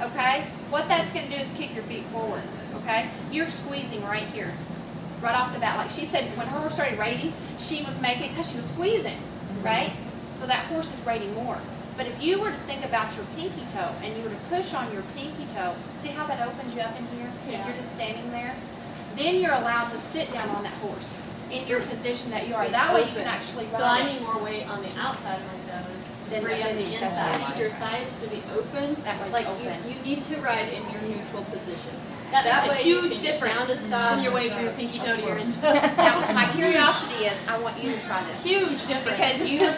okay, what that's going to do is kick your feet forward, okay? You're squeezing right here, right off the bat. Like she said, when her horse started rating, she was making, because she was squeezing, right? So that horse is rating more. But if you were to think about your pinky toe and you were to push on your pinky toe, see how that opens you up in here? Yeah. If you're just standing there, then you're allowed to sit down on that horse in your position that you are. That way you can actually run So I it. need more weight on the outside of my toes to Then free up the that's You inside. need your thighs to be open. That way it's Like open. you need to ride in your neutral position. That That makes a way you huge can get difference down to stop. from your way from your pinky toe to your end. Now, my curiosity is, I want you to try this. Huge difference. Because you were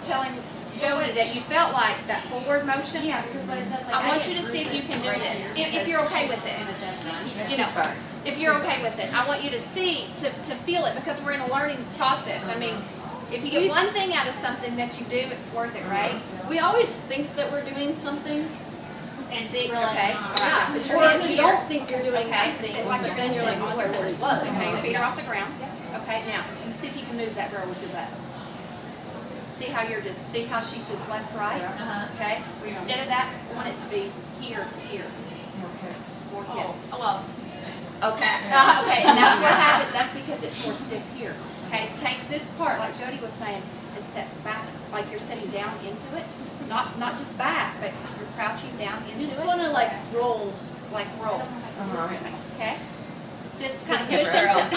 telling Jody that you felt like that forward motion. Yeah, because what it does, like, I want get you to see if you bruises can do right this, here if you're okay because with it. she's in a dead zone. Yeah, You she's know, fine. if you're okay with it, I want you to see, to feel it, because we're in a learning process. I mean, if you get one thing out of something that you do, it's worth it, right? We always think that we're doing something. And See, realize okay, not. all right, put your Or hands you here. don't think you're doing Okay, anything, sit like but you're then you're like, sitting. oh, I really was. Okay, your feet are off the ground. Okay, now, you see if you can move that girl with your butt. See how see how she's just left, right? Okay? Instead of that, I want it to be here, here. More hips. Oh, well, Okay. Okay, and that's what happened. That's because it's more stiff here. Okay, take this part, like Jody was saying, and set back, like you're sitting down into it. Not just back, but you're crouching down into You just it. want to like roll. Like roll. Okay? Just kind of Just push hip into. roll.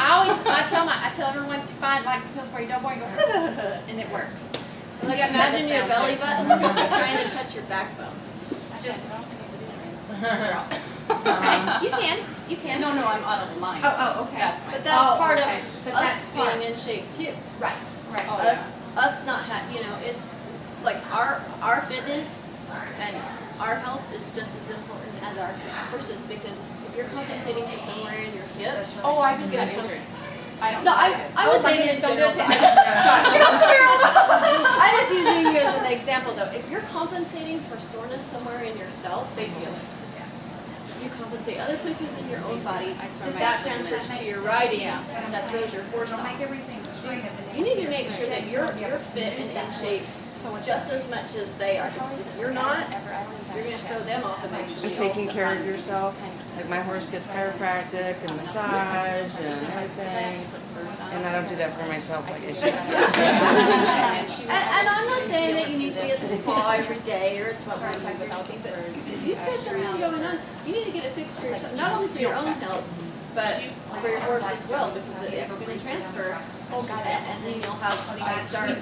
I tell everyone, find like pills where you don't want to go, and it works. Like You guys have imagine the your sound belly too. button trying to touch your backbone. Just Uh-huh. okay. You can. No, I'm out of line. Oh, okay. That's fine. But that's Oh, part okay. of But us that's part. being in shape too. Right. Right. Oh, Us not you know, it's like our fitness and our health is just as important as our horses, because if you're compensating for somewhere in your hips, Oh, I just it's got gonna come. injured. I don't. No, I was my thinking in goodness, don't general. do it. I'm just using you as an example though. If you're compensating for soreness somewhere in yourself, They feel it. you compensate other places in your own body. turn my That abdomen. transfers to your riding. That throws your horse off. everything You need to make sure that you're fit and in shape just as much as they are. Because if you're not, you're going to throw them off eventually. And taking care of yourself. Like my horse gets chiropractic and massage and everything. And I don't do that for myself like I should. And I'm not saying that you need to be at the spa every day or without these birds. If you've got something going on, you need to get it fixed for yourself, not only for your own health, but for your horse as well, because it's going to transfer. And then you'll have things start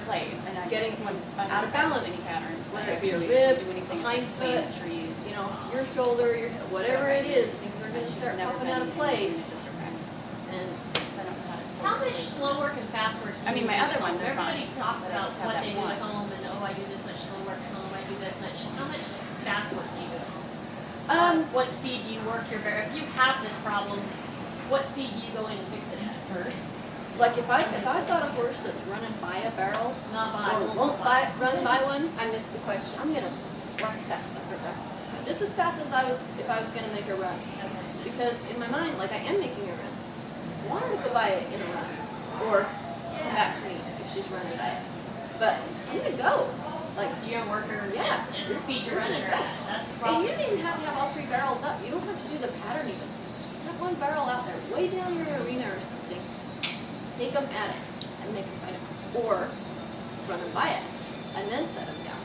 getting out of balance, whether it be a rib, hind foot, you know, your shoulder, your whatever it is, things are going to start popping out of place. And how much slow work and fast work do you I mean, my do other at one, home? they're Everybody fine. talks But I about just have what that they do one. at home and, oh, I do this much slow work at home, I do this much. How much fast work do you do? What speed do you work your barrel? If you have this problem, what speed do you go in and fix it at? like if I've got a horse that's running by a barrel Not by, or won't run by one, I missed the question. I'm gonna blast that sucker back just as fast as if I was gonna make a run. Because in my mind, like I am making a run. I want her to go by it in a run, or come back to me if she's running by it. But I'm gonna go. Like, You don't work her Yeah. at the speed you're running her at. That's the and problem. you don't even have to have all 3 barrels up. You don't have to do the pattern even. Just set one barrel out there, way down your arena or something. Take them at it and make them fight it. Or run them by it and then set them down.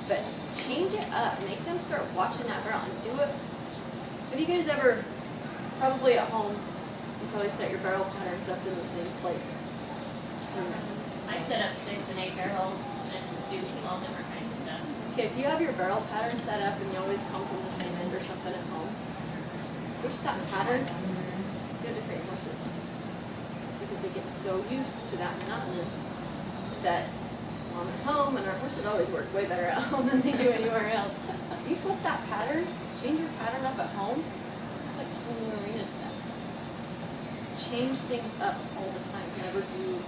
But change it up. Make them start watching that barrel and do it. Have you guys ever, probably at home, you probably set your barrel patterns up in the same place? I set up 6 and 8 barrels and do all different kinds of stuff. Okay, if you have your barrel pattern set up and you always come from the same end or something at home, switch that pattern to different horses. Because they get so used to that monotonous that when I'm at home, and our horses always work way better at home than they do anywhere else. You flip that pattern, change your pattern up at home, it's like a whole new arena to them. Change things up all the time. Never do.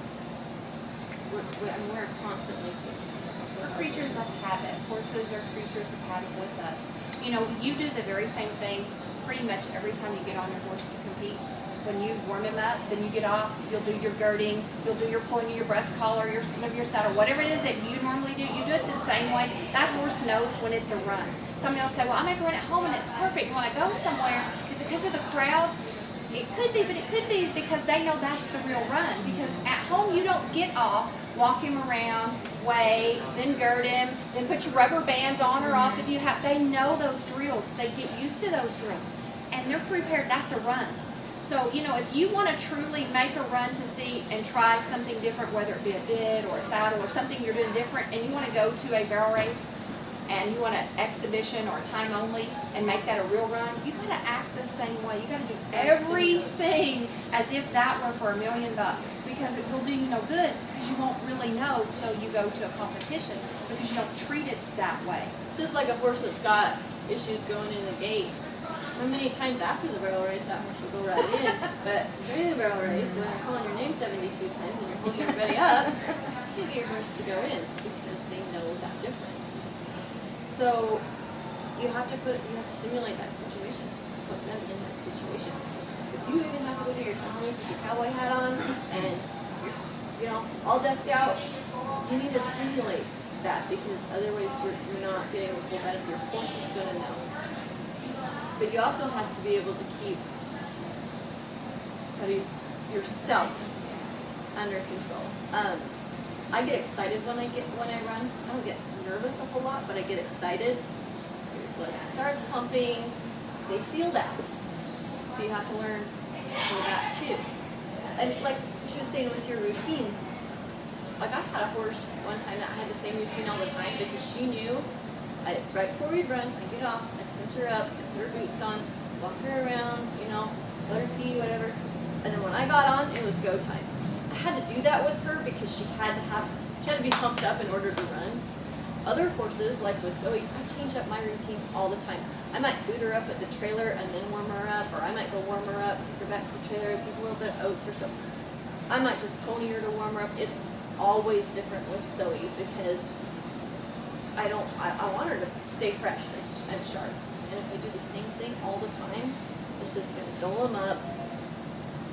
We're constantly changing stuff. We're creatures of habit. Horses are creatures of habit with us. You know, you do the very same thing pretty much every time you get on your horse to compete. When you warm him up, then you get off, you'll do your girding, you'll do your pulling of your breast collar, your swing of your saddle, whatever it is that you normally do, you do it the same way. That horse knows when it's a run. Somebody else say, well, I make a run at home and it's perfect. When I go somewhere, is it because of the crowd? It could be, but it could be because they know that's the real run. Because at home, you don't get off, walk him around, wait, then gird him, then put your rubber bands on or off if you have. They know those drills. They get used to those drills. And they're prepared. That's a run. So, you know, if you want to truly make a run to see and try something different, whether it be a bid or a saddle or something you're doing different, and you want to go to a barrel race, and you want an exhibition or time only and make that a real run, you got to act the same way. You got to do everything as if that were for $1 million, because it will do you no good, because you won't really know till you go to a competition, because you don't treat it that way. Just like a horse that's got issues going in the gate. How many times after the barrel race that horse will go right in? But during the barrel race, when they're calling your name 72 times and you're holding everybody up, you can't get your horse to go in because they know that difference. So you have to simulate that situation, put them in that situation. If you even have to go to your town race with your cowboy hat on and you're, all decked out, you need to simulate that, because otherwise you're not getting the full benefit. Your horse is gonna know. But you also have to be able to keep yourself under control. I get excited when I run. I don't get nervous a whole lot, but I get excited. Your blood starts pumping. They feel that. So you have to learn to feel that too. And like she was saying with your routines, like I had a horse one time that had the same routine all the time, because she knew right before we'd run, I'd get off, I'd cinch her up, I'd put her boots on, walk her around, let her pee, whatever. And then when I got on, it was go time. I had to do that with her because she had to be pumped up in order to run. Other horses, like with Zoe, I change up my routine all the time. I might boot her up at the trailer and then warm her up, or I might go warm her up, take her back to the trailer, give her a little bit of oats or something. I might just pony her to warm her up. It's always different with Zoe because I want her to stay fresh and sharp. And if I do the same thing all the time, it's just going to dull them up,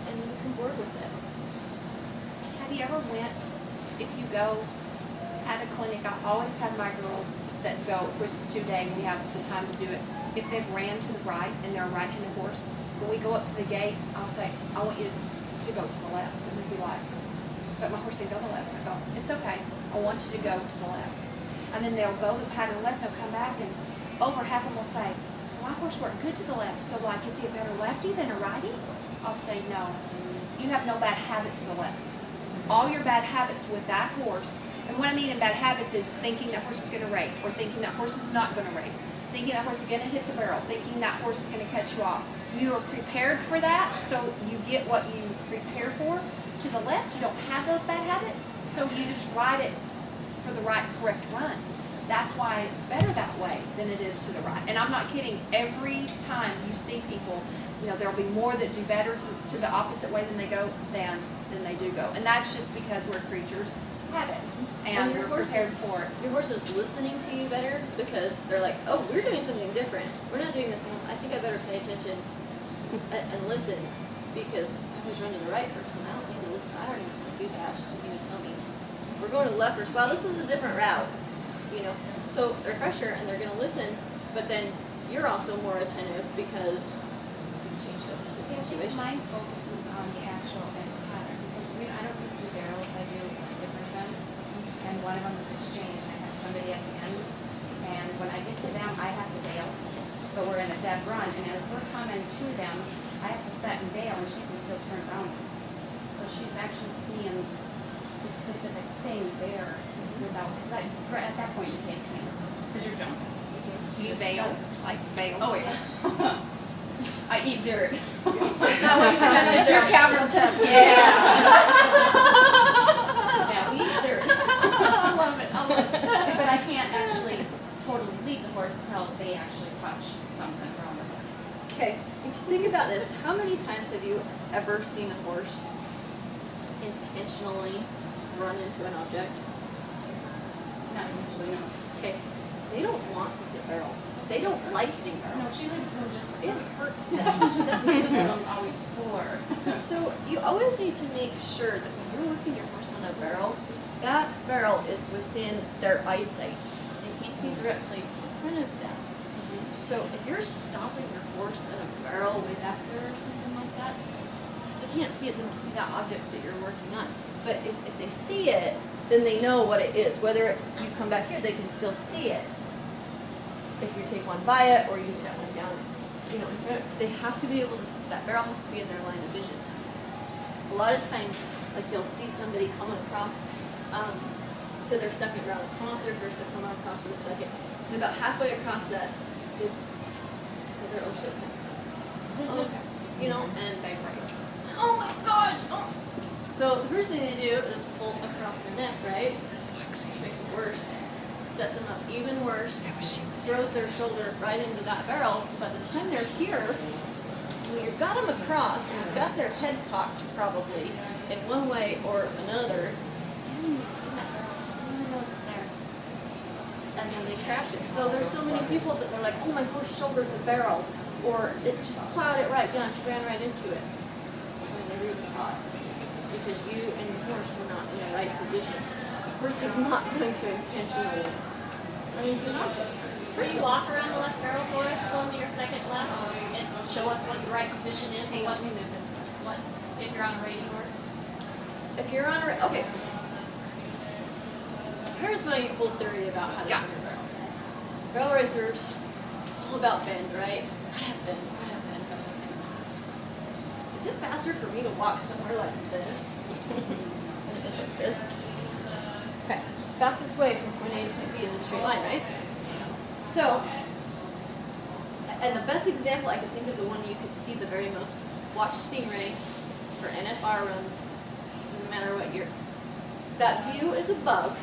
and you can work with it. Have you ever went, if you go at a clinic, I always have my girls that go, if it's a 2-day and we have the time to do it, if they've ran to the right and they're a right-handed horse, when we go up to the gate, I'll say, I want you to go to the left. And they'll be like, but my horse said go to the left. I go, it's okay. I want you to go to the left. And then they'll go the pattern left, and they'll come back, and over half of them will say, my horse worked good to the left, so like, is he a better lefty than a righty? I'll say, no. You have no bad habits to the left. All your bad habits with that horse, and what I mean in bad habits is thinking that horse is going to rake, or thinking that horse is not going to rake, thinking that horse is going to hit the barrel, thinking that horse is going to cut you off. You are prepared for that, so you get what you prepare for. To the left, you don't have those bad habits, so you just ride it for the right, correct run. That's why it's better that way than it is to the right. And I'm not kidding. Every time you see people, there'll be more that do better to the opposite way than they go than they do go. And that's just because we're creatures have it, and we're prepared for it. Your horse is listening to you better because they're like, oh, we're doing something different. We're not doing this thing. I think I better pay attention and listen, because I was running to the right first, and I don't need to listen. I already know how to do that. You need to tell me. We're going to the left first. Wow, this is a different route. you know. So they're fresher and they're gonna listen, but then you're also more attentive because you've changed up the See, I think situation. mine focuses on the actual end pattern because I don't just do barrels, I do different events. And one of them is exchange, and I have somebody at the end. And when I get to them, I have to bail, but we're in a dead run. And as we're coming to them, I have to set and bail, and she can still turn around. So she's actually seeing the specific thing there without, because right at that point you can't because you're jumping. You just bail, doesn't. like bail. Oh yeah. I eat dirt. That way you have to Just Cowgirl Tuff. Yeah, we eat dirt. I love it. But I can't actually totally lead the horse until they actually touch something around the horse. Okay, if you think about this, how many times have you ever seen a horse intentionally run into an object? Not usually, no. Okay, they don't want to hit barrels. They don't like hitting No, barrels. she lives in just It hurts them. that's why the barrels always floor. So you always need to make sure that when you're working your horse on a barrel, that barrel is within their eyesight. They can't see directly in front of them. So if you're stopping your horse in a barrel way back there or something like that, they can't see it, they don't see that object that you're working on. But if they see it, then they know what it is. Whether you come back here, they can still see it. If you take one by it or you set one down, you know, they have to be able to, that barrel has to be in their line of vision. A lot of times, like you'll see somebody coming across to their second round, come off their first, they come across to the second, and about halfway across that, they're oh shit, oh, okay, you know, and They race. oh my gosh, oh. So the first thing they do is pull across their neck, right? Which makes it worse. Sets them up even worse. Throws their shoulder right into that barrel. So by the time they're here, when you've got them across and you've got their head cocked probably in one way or another, they don't even see that barrel. They don't even know it's there. And then they crash it. So there's so many people that are like, oh, my horse shoulder's a barrel. Or it just plowed it right down. She ran right into it. I never even thought. Because you and your horse were not in the right position. The horse is not going to intentionally run into an object. Will you walk around the left barrel for us, go into your second left, and show us what the right position is and what's if you're on a reining horse? If you're on a okay. Here's my whole theory about how to Yeah. turn a barrel. Barrel racers, all about bend, right? Gotta have bend, gotta have bend, gotta have bend. Is it faster for me to walk somewhere like this than it is like this? Okay. Fastest way from point A to point B is a straight line, right? So, and the best example I can think of, the one you could see the very most, watch Stingray or NFR runs, doesn't matter what year. That view is above,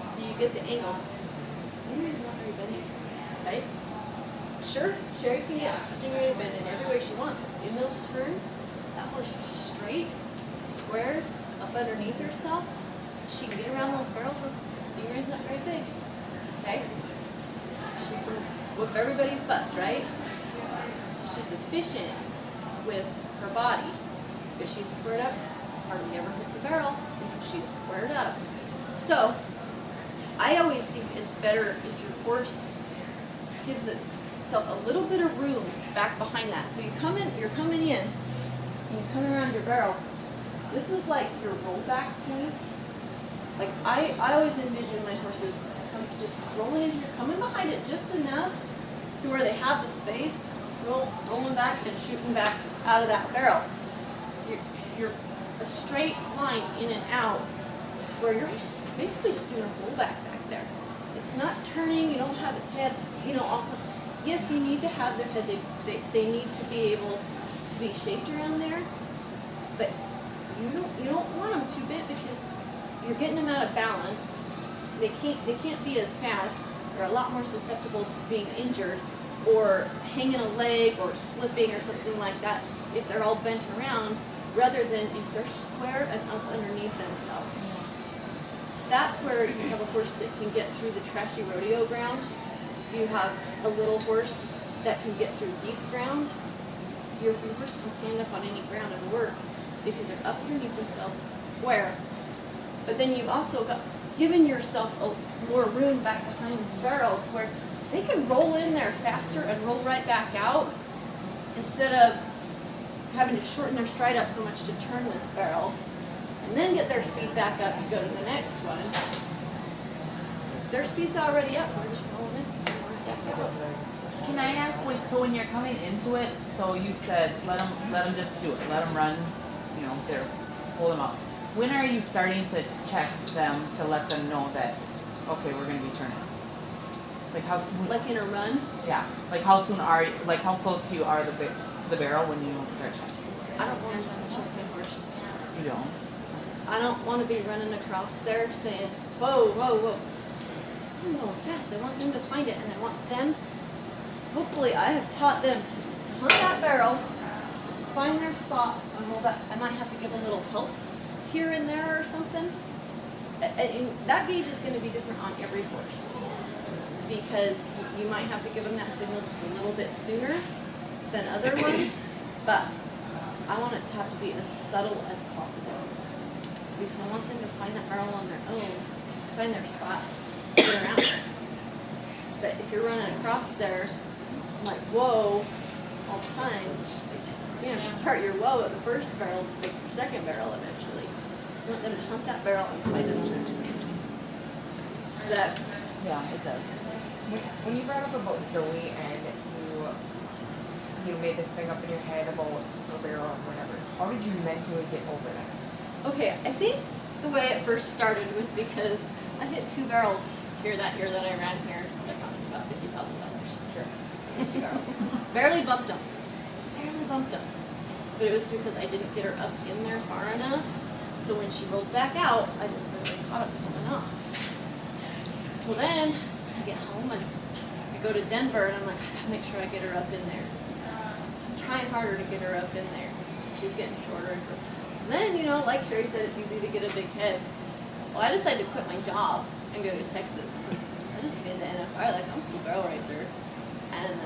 so you get the angle. Stingray's not very bendy, right? Sure, Sherry can get Stingray to bend in every way she wants, but in those turns, that horse is straight, squared, up underneath herself. She can get around those barrels where Stingray's not very big, okay? She can whip everybody's butts, right? She's efficient with her body. If she's squared up, hardly ever hits a barrel because she's squared up. So, I always think it's better if your horse gives itself a little bit of room back behind that. So you come in, you're coming in, and you come around your barrel. This is like your rollback point. Like I always envision my horses just rolling in here, coming behind it just enough to where they have the space, rolling back and shooting back out of that barrel. You're a straight line in and out to where you're basically just doing a rollback back there. It's not turning, you don't have its head, you know, all, yes, you need to have their head, they need to be able to be shaped around there, but you don't want them too bent because you're getting them out of balance. They can't be as fast. They're a lot more susceptible to being injured or hanging a leg or slipping or something like that if they're all bent around rather than if they're square and up underneath themselves. That's where you have a horse that can get through the trashy rodeo ground. You have a little horse that can get through deep ground. Your horse can stand up on any ground and work because they're up underneath themselves, square. But then you've also got giving yourself more room back behind this barrel to where they can roll in there faster and roll right back out instead of having to shorten their stride up so much to turn this barrel and then get their speed back up to go to the next one. Their speed's already up. We're just rolling in. Yes. Can I ask, so when you're coming into it, so you said let them just do it, let them run, there, hold them up. When are you starting to check them to let them know that okay, we're going to be turning? Like how soon? Like in a run? Yeah. Like how soon are you? Like how close to you are to the barrel when you start checking? I don't want to check the horse. You don't. I don't want to be running across there saying, whoa, whoa, whoa. I'm going fast. I want them to find it, and I want them. Hopefully, I have taught them to hunt that barrel, find their spot, and all that. I might have to give a little help here and there or something. And that gauge is going to be different on every horse because you might have to give them that signal just a little bit sooner than other ones. But I want it to have to be as subtle as possible because I want them to find that barrel on their own, find their spot, get around it. But if you're running across there, like whoa, all the time, you're gonna start your whoa at the first barrel, the second barrel eventually. You want them to hunt that barrel and find it on their own. That Yeah, it does. When you brought up about Zoe and you made this thing up in your head about the barrel or whatever, how did you mentally get over that? okay, I think the way it first started was because I hit 2 barrels here that year that I ran here that cost me about $50,000. Sure. Hit 2 barrels. Barely bumped them. Barely bumped them. But it was because I didn't get her up in there far enough. So when she rolled back out, I just barely caught it coming off. So then I get home and I go to Denver and I'm like, I gotta make sure I get her up in there. So I'm trying harder to get her up in there. She's getting shorter and shorter. So then, like Sherry said, it's easy to get a big head. Well, I decided to quit my job and go to Texas because I just made the NFR, like I'm a cool barrel racer. And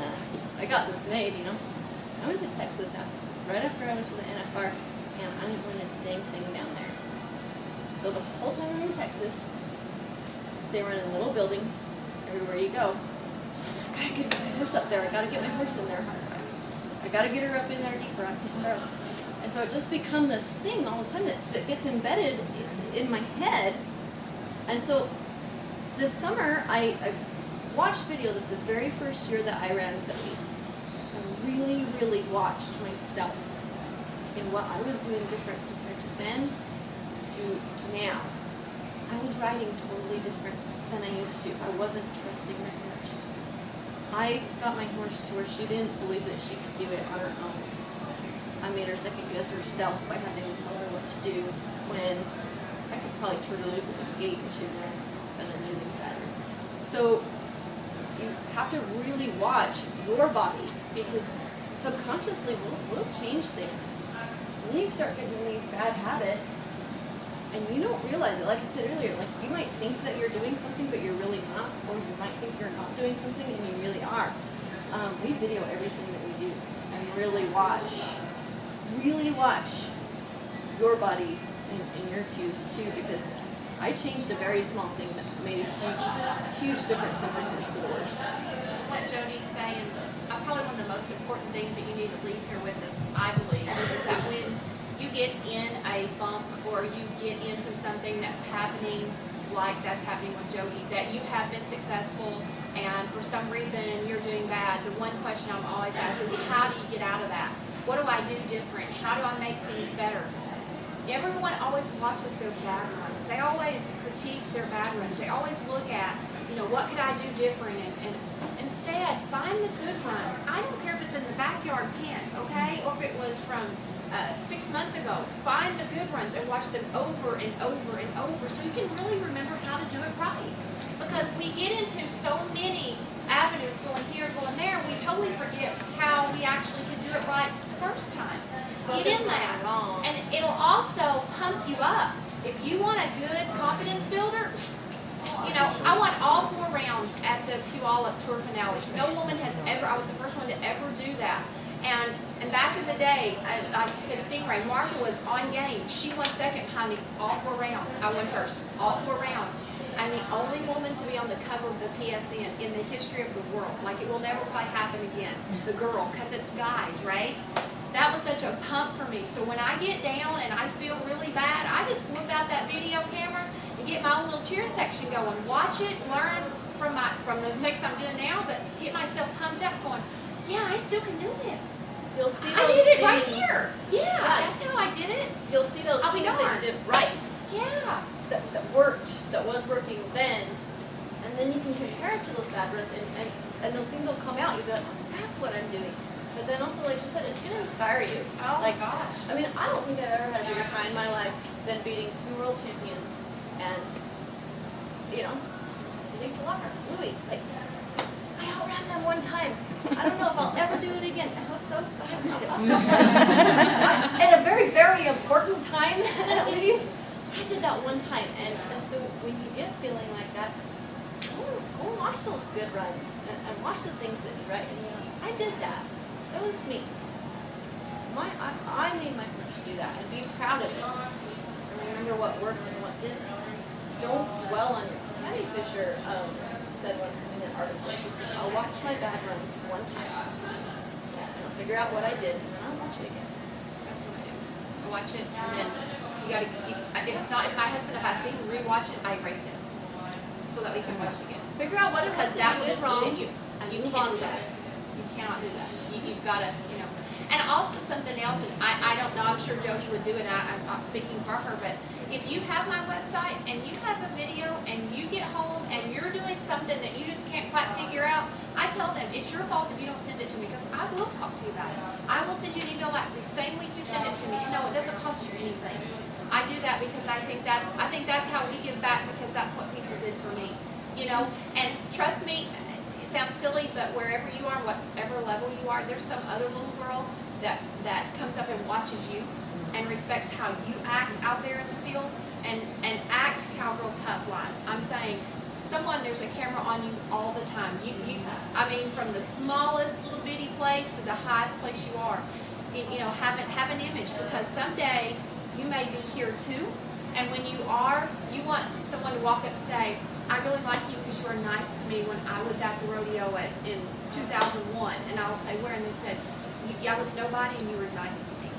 I got this made, I went to Texas right after I went to the NFR and I didn't win a dang thing down there. So the whole time I'm in Texas, they run in little buildings everywhere you go. So I'm like, I gotta get my horse up there. I gotta get my horse in there harder. I gotta get her up in there deeper. I'm hitting barrels. And so it just become this thing all the time that gets embedded in my head. And so this summer, I watched videos of the very first year that I ran Zoe. And really, really watched myself in what I was doing different compared to then to now. I was riding totally different than I used to. I wasn't trusting my horse. I got my horse to where she didn't believe that she could do it on her own. I made her second guess herself by having to tell her what to do when I could probably turn her loose at the gate and she'd learn better than anything better. So you have to really watch your body because subconsciously we'll change things. And then you start getting these bad habits and you don't realize it. Like I said earlier, like you might think that you're doing something but you're really not, or you might think you're not doing something and you really are. We video everything that we do and really watch your body and your cues too, because I changed a very small thing that made a huge difference in my horse for the worse. What Jody's saying, probably one of the most important things that you need to leave here with is, I believe, is that when you get in a funk or you get into something that's happening like that's happening with Jody, that you have been successful and for some reason you're doing bad, the one question I'm always asked is, how do you get out of that? What do I do different? How do I make things better? Everyone always watches their bad runs. They always critique their bad runs. They always look at, what could I do different? And instead, find the good runs. I don't care if it's in the backyard pen, okay? Or if it was from 6 months ago. Find the good runs and watch them over and over and over so you can really remember how to do it right. Because we get into so many avenues going here, going there, we totally forget how we actually could do it right the first time. Get in that. And it'll also pump you up. If you want a good confidence builder, I want all 4 rounds at the Puyallup Tour finale. No woman has ever, I was the first one to ever do that. And back in the day, like you said, Stingray, Martha was on game. She won second behind me all 4 rounds. I won first, all 4 rounds. I'm the only woman to be on the cover of the PSN in the history of the world. Like, it will never probably happen again. The girl, because it's guys, right? That was such a pump for me. So when I get down and I feel really bad, I just whip out that video camera and get my own little cheering section going. Watch it, learn from the mistakes I'm doing now, but get myself pumped up going, yeah, I still can do this. You'll see I those did it things. right here. Yeah, Right. that's how I did it. You'll see those I'll be things that darned. you did right, Yeah. that worked, that was working then, and then you can compare it to those bad runs, and those things will come out. You'll be like, oh, that's what I'm doing. But then also, like you said, it's going to inspire you. Oh like, my gosh. I mean, I don't think I've ever had a bigger cry in my life than beating 2 world champions and, you know, Lisa Locker, Louie. Like, I outran them one time. I don't know if I'll ever do it again. I hope so. At a very, very important time, at least, I did that one time. And so when you get feeling like that, go and watch those good runs and watch the things that you right. And you're like, I did that. That was me. I made my horse do that and be proud of it. And remember what worked and what didn't. Don't dwell on it. Tammy Fisher said one in an article, she says, I'll watch my bad runs one time. Yeah, and I'll figure out what I did, and then I'll watch it again. That's what I do. I watch it, and then you gotta, if my husband, if I see him rewatch it, I erase it. So that we can watch it again. Figure out what it was Because that that you will did just wrong. eat at you. And you move can't on do from that. it. You cannot do that. You've gotta, you know. And also something else, is I don't know, I'm sure Jody would do it, I'm not speaking for her, but if you have my website and you have a video and you get home and you're doing something that you just can't quite figure out, I tell them, it's your fault if you don't send it to me, because I will talk to you about it. I will send you an email back the same week you send it to me, and no, it doesn't cost you anything. I do that because I think that's how we give back, because that's what people did for me, you know. And trust me, it sounds silly, but wherever you are, whatever level you are, there's some other little girl that comes up and watches you and respects how you act out there in the field and act Cowgirl Tuff wise. I'm saying, there's a camera on you all the time. I mean, from the smallest little bitty place to the highest place you are, you know, have an image, because someday you may be here too, and when you are, you want someone to walk up and say, I really like you because you were nice to me when I was at the rodeo in 2001, and I'll say, where? And they said, I was nobody and you were nice to me,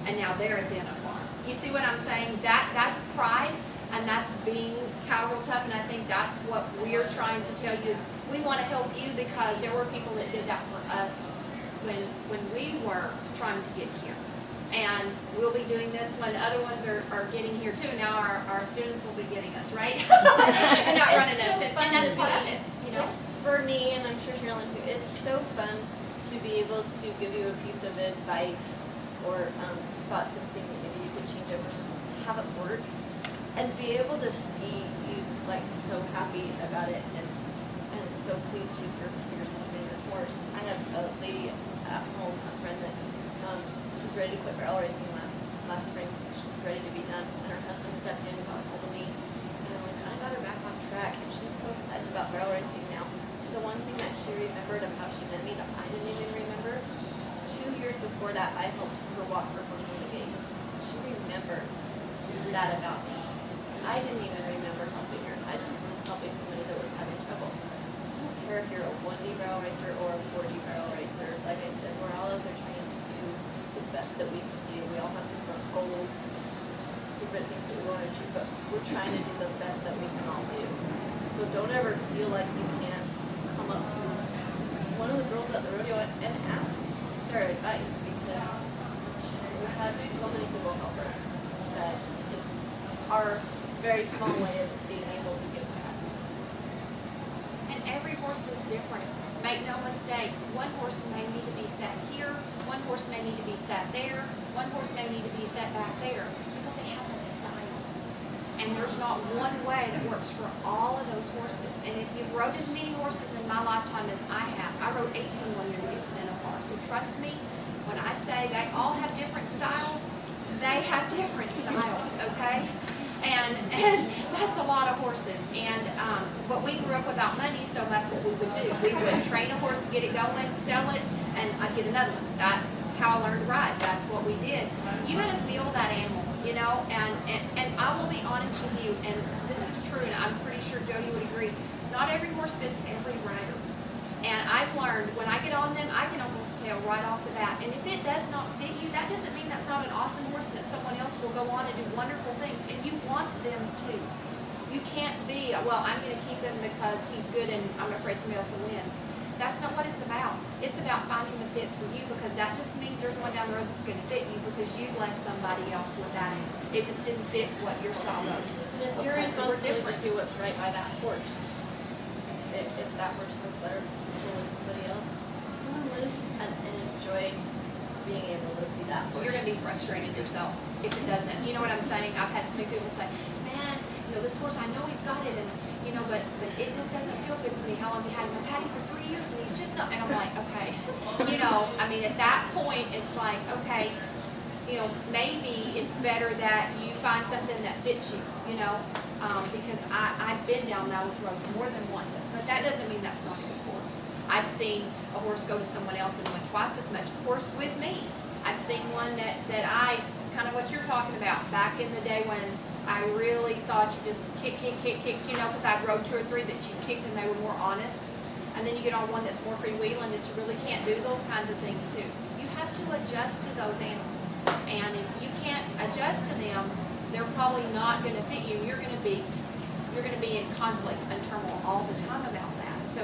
and now they're at the NFR. You see what I'm saying? That's pride, and that's being Cowgirl Tuff, and I think that's what we're trying to tell you is we want to help you, because there were people that did that for us when we were trying to get here. And we'll be doing this when other ones are getting here too. Now our students will be getting us, right? And not running us, and that's part of it, you know. For me, and I'm sure Sherrylynn too, it's so fun to be able to give you a piece of advice or spot something that maybe you could change up or something, have it work, and be able to see you like so happy about it and so pleased with yourself and your horse. I have a lady at home, a friend that she was ready to quit barrel racing last spring. She was ready to be done, and her husband stepped in, got hold of me, and we kind of got her back on track, and she's so excited about barrel racing now. The one thing that she remembered of how she met me that I didn't even remember, 2 years before that, I helped her walk her horse on the gate. She remembered that about me. I didn't even remember helping her. I just was helping somebody that was having trouble. I don't care if you're a 1D barrel racer or a 4D barrel racer. Like I said, we're all out there trying to do the best that we can do. We all have different goals, different things that we want to achieve, but we're trying to do the best that we can all do. So don't ever feel like you can't come up to one of the girls at the rodeo and ask her advice, because we've had so many people help us that it's our very small way of being able to give back. And every horse is different. Make no mistake, one horse may need to be sat here, one horse may need to be sat there, one horse may need to be sat back there, because they have a style. And there's not one way that works for all of those horses. And if you've rode as many horses in my lifetime as I have, I rode 18 one year to get to the NFR. So trust me, when I say they all have different styles, they have different styles, okay? And that's a lot of horses. And but we grew up without money, so that's what we would do. We would train a horse, get it going, sell it, and I'd get another one. That's how I learned to ride. That's what we did. You gotta feel that animal, you know. And I will be honest with you, and this is true. true, and I'm pretty sure Jody would agree. Not every horse fits every rider. And I've learned when I get on them, I can almost tell right off the bat. And if it does not fit you, that doesn't mean that's not an awesome horse and that someone else will go on and do wonderful things. And you want them to. You can't be, well, I'm going to keep him because he's good and I'm afraid somebody else will win. That's not what it's about. It's about finding the fit for you, because that just means there's one down the road that's going to fit you because you blessed somebody else with that. It just didn't fit what your style goes. And it's your Because we're responsibility different. to do what's right by that horse. If that horse has better potential with somebody else, turn them loose and enjoy being able to see that horse. You're going to be frustrated yourself if it doesn't. You know what I'm saying? I've had so many people say, man, this horse, I know he's got it, and but it just doesn't feel good to me. How long he had him? I've had him for 3 years, and he's just not. And I'm like, okay, at that point, it's like, okay, maybe it's better that you find something that fits you, because I've been down those roads more than once, but that doesn't mean that's not a good horse. I've seen a horse go to someone else and win twice as much horse with me. I've seen one that I, kind of what you're talking about, back in the day when I really thought you just kicked, because I rode 2 or 3 that you kicked and they were more honest. And then you get on one that's more freewheeling that you really can't do those kinds of things too. You have to adjust to those animals. And if you can't adjust to them, they're probably not going to fit you. You're going to be in conflict and turmoil all the time about that. So,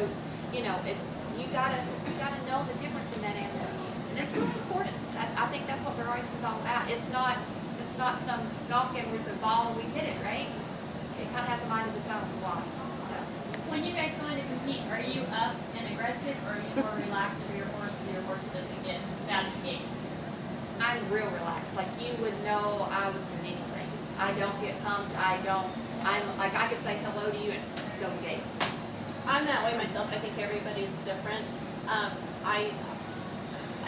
you gotta know the difference in that animal. And it's really important. I think that's what barrel racing is all about. It's not some golf game where it's a ball and we hit it, right? It kind of has a mind of its own lots. So. When you guys go in to compete, are you up and aggressive, or are you more relaxed for your horse so your horse doesn't get bad at the gate? I'm real relaxed. Like you would know I was with anything. I don't get pumped. I'm like, I could say hello to you and go gate. I'm that way myself. I think everybody's different. I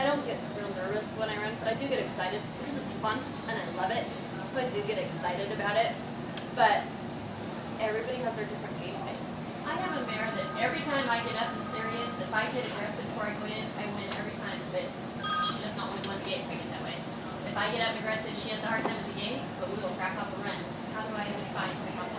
don't get real nervous when I run, but I do get excited because it's fun and I love it. So I do get excited about it. But everybody has their different game face. I have a mare that every time I get up and serious, if I get aggressive before I win every time, but she does not want to win the gate if I get that way. If I get up aggressive, she has a hard time at the gate, but we will crack off a run. How do I find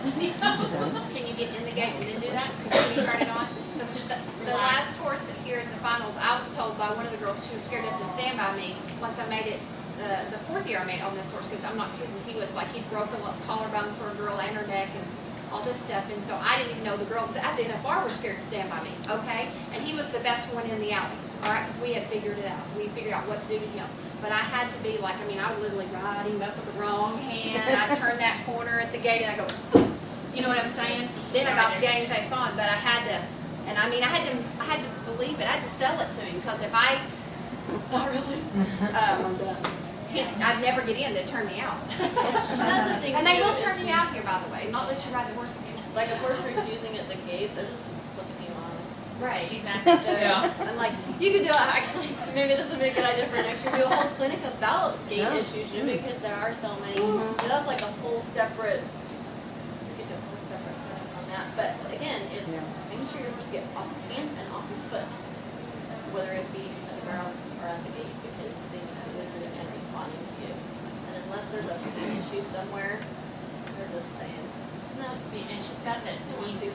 Can you get in the gate and then do that? Because when you turn it on? Because just the last horse here at the finals, I was told by one of the girls she was scared to have to stand by me once I made it. The 4th year I made on this horse, because I'm not kidding. He was like, he'd broken a collarbone for a girl and her neck and all this stuff. And so I didn't even know the girls at the NFR were scared to stand by me, okay? And he was the best one in the alley, all right? Because we had figured it out. We figured out what to do to him. But I had to be like, I would literally ride him up with the wrong hand. I turn that corner at the gate and I go, you know what I'm saying? Then I got the game face on, but I had to, and I had to believe it. I had to sell it to him, because if not really, I'm done. I'd never get in. They'd turn me out. That's the thing. And they too, will is, turn me out here, by the way, not let you ride the horse again. Like a horse refusing at the gate, they're just flipping you off. Right, exactly. And like, you could do actually, maybe this would make an idea for next year, do a whole clinic about gate issues, because there are so many. That's like a whole separate, you could do a whole separate clinic on that. But again, it's making sure your horse gets off your hand and off your foot, whether it be at the barrel or at the gate, because they need to be listening and responding to you. And unless there's a big issue somewhere, they're just saying, No, and she's got that speed too.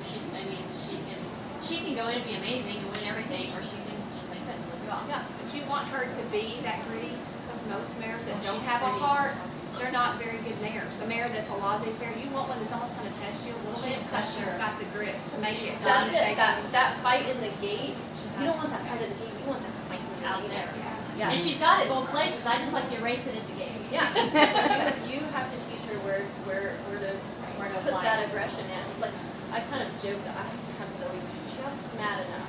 She can go in and be amazing and win everything, or she can just like I said, flip you off. Yeah, but you want her to be that gritty, because most mares that don't have a heart, they're not very good mares. A mare that's a laissez-faire, you want one that's almost going to test you a little bit, because she's got the grit to make it. that's it. That fight in the gate. You don't want that fight in the gate. You want that fight in the Out gate. there. Yeah. And she's got it both places. I just like to erase it at the game. Yeah. So you have to teach her where to put apply that it. aggression in. It's like I kind of joke that I have to have Zoe just mad enough.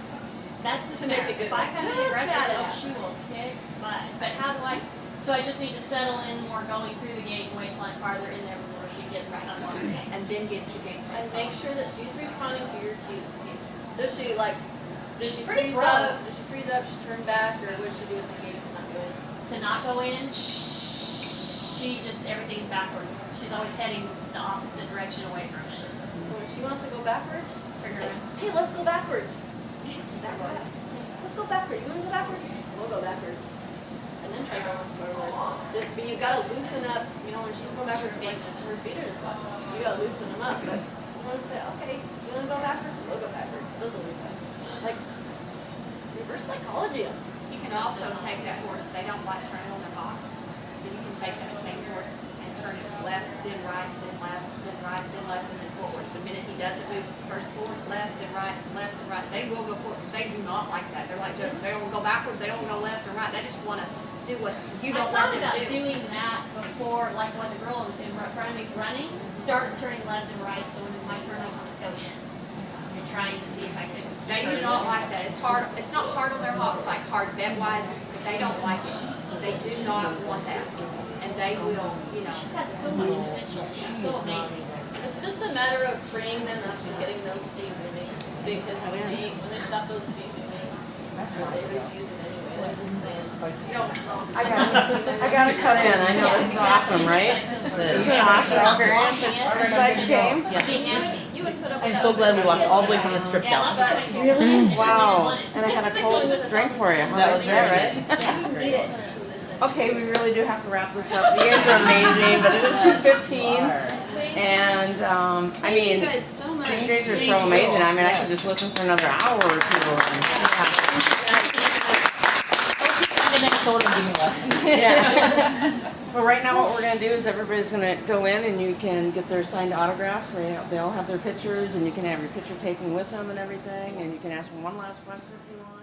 That's To make it good. If I come in Just aggressive, that oh, enough. she will kick butt. But how do I? So I just need to settle in more going through the gate and wait till I'm farther in there before she gets up on the gate. And then get your game And face make on. sure that she's responding to your cues. Does she like? Does She's she pretty freeze pro. up? Does she freeze up? She turn back, or what does she do with the gate to not go in? To not go in, she just everything's backwards. She's always heading the opposite direction away from it. So when she wants to go backwards, Trigger say, in. hey, let's go backwards. That way. Let's go backwards. You want to go backwards? We'll go backwards. And then try going forward. But you've got to loosen up, when she's going backwards, like her feet are just up. You got to loosen them up. But One said, okay, you want to go backwards? We'll go backwards. This will be fun. Like, reverse psychology. You can also take that horse, they don't like turning on their hocks. So you can take that same horse and turn it left, then right, then left, then right, then left, and then forward. The minute he does it, move first forward, left, then right, left, and right. They will go forward because they do not like that. They're like, just, they don't go backwards, they don't go left or right. They just want to do what you don't I thought let about them do. doing that before, like when the girl in front of me's running, start turning left and right, so when it's my turn, I can just go in. And trying to see if I could. They do not like that. It's hard. It's not hard on their hocks like hard bet wise, but they don't like it. They do not want that, and they will, you know. She's got so much potential. She's so amazing. It's just a matter of freeing them up and getting those feet moving. Because when they stop those feet moving, they refuse it anyway. They're just saying, You know, I gotta cut in. I know this is awesome, right? This This is is. an awesome experience. I'm glad you came. Yes. you would put up with I'm that so with glad we us walked every all the way day. from the strip Yeah, down. that's what Really? Wow. And I had a cold drink for you. That was very right? nice. Yeah, you need it. Okay, we really do have to wrap this up. You guys are amazing, but it is 2:15, and I Thank mean, you guys so much. these guys are so amazing. I mean, I could just listen for another hour or two. The next soda and give me lessons. Yeah. But right now, what we're gonna do is everybody's gonna go in, and you can get their signed autographs. They all have their pictures, and you can have your picture taken with them and everything. And you can ask them one last question if you want.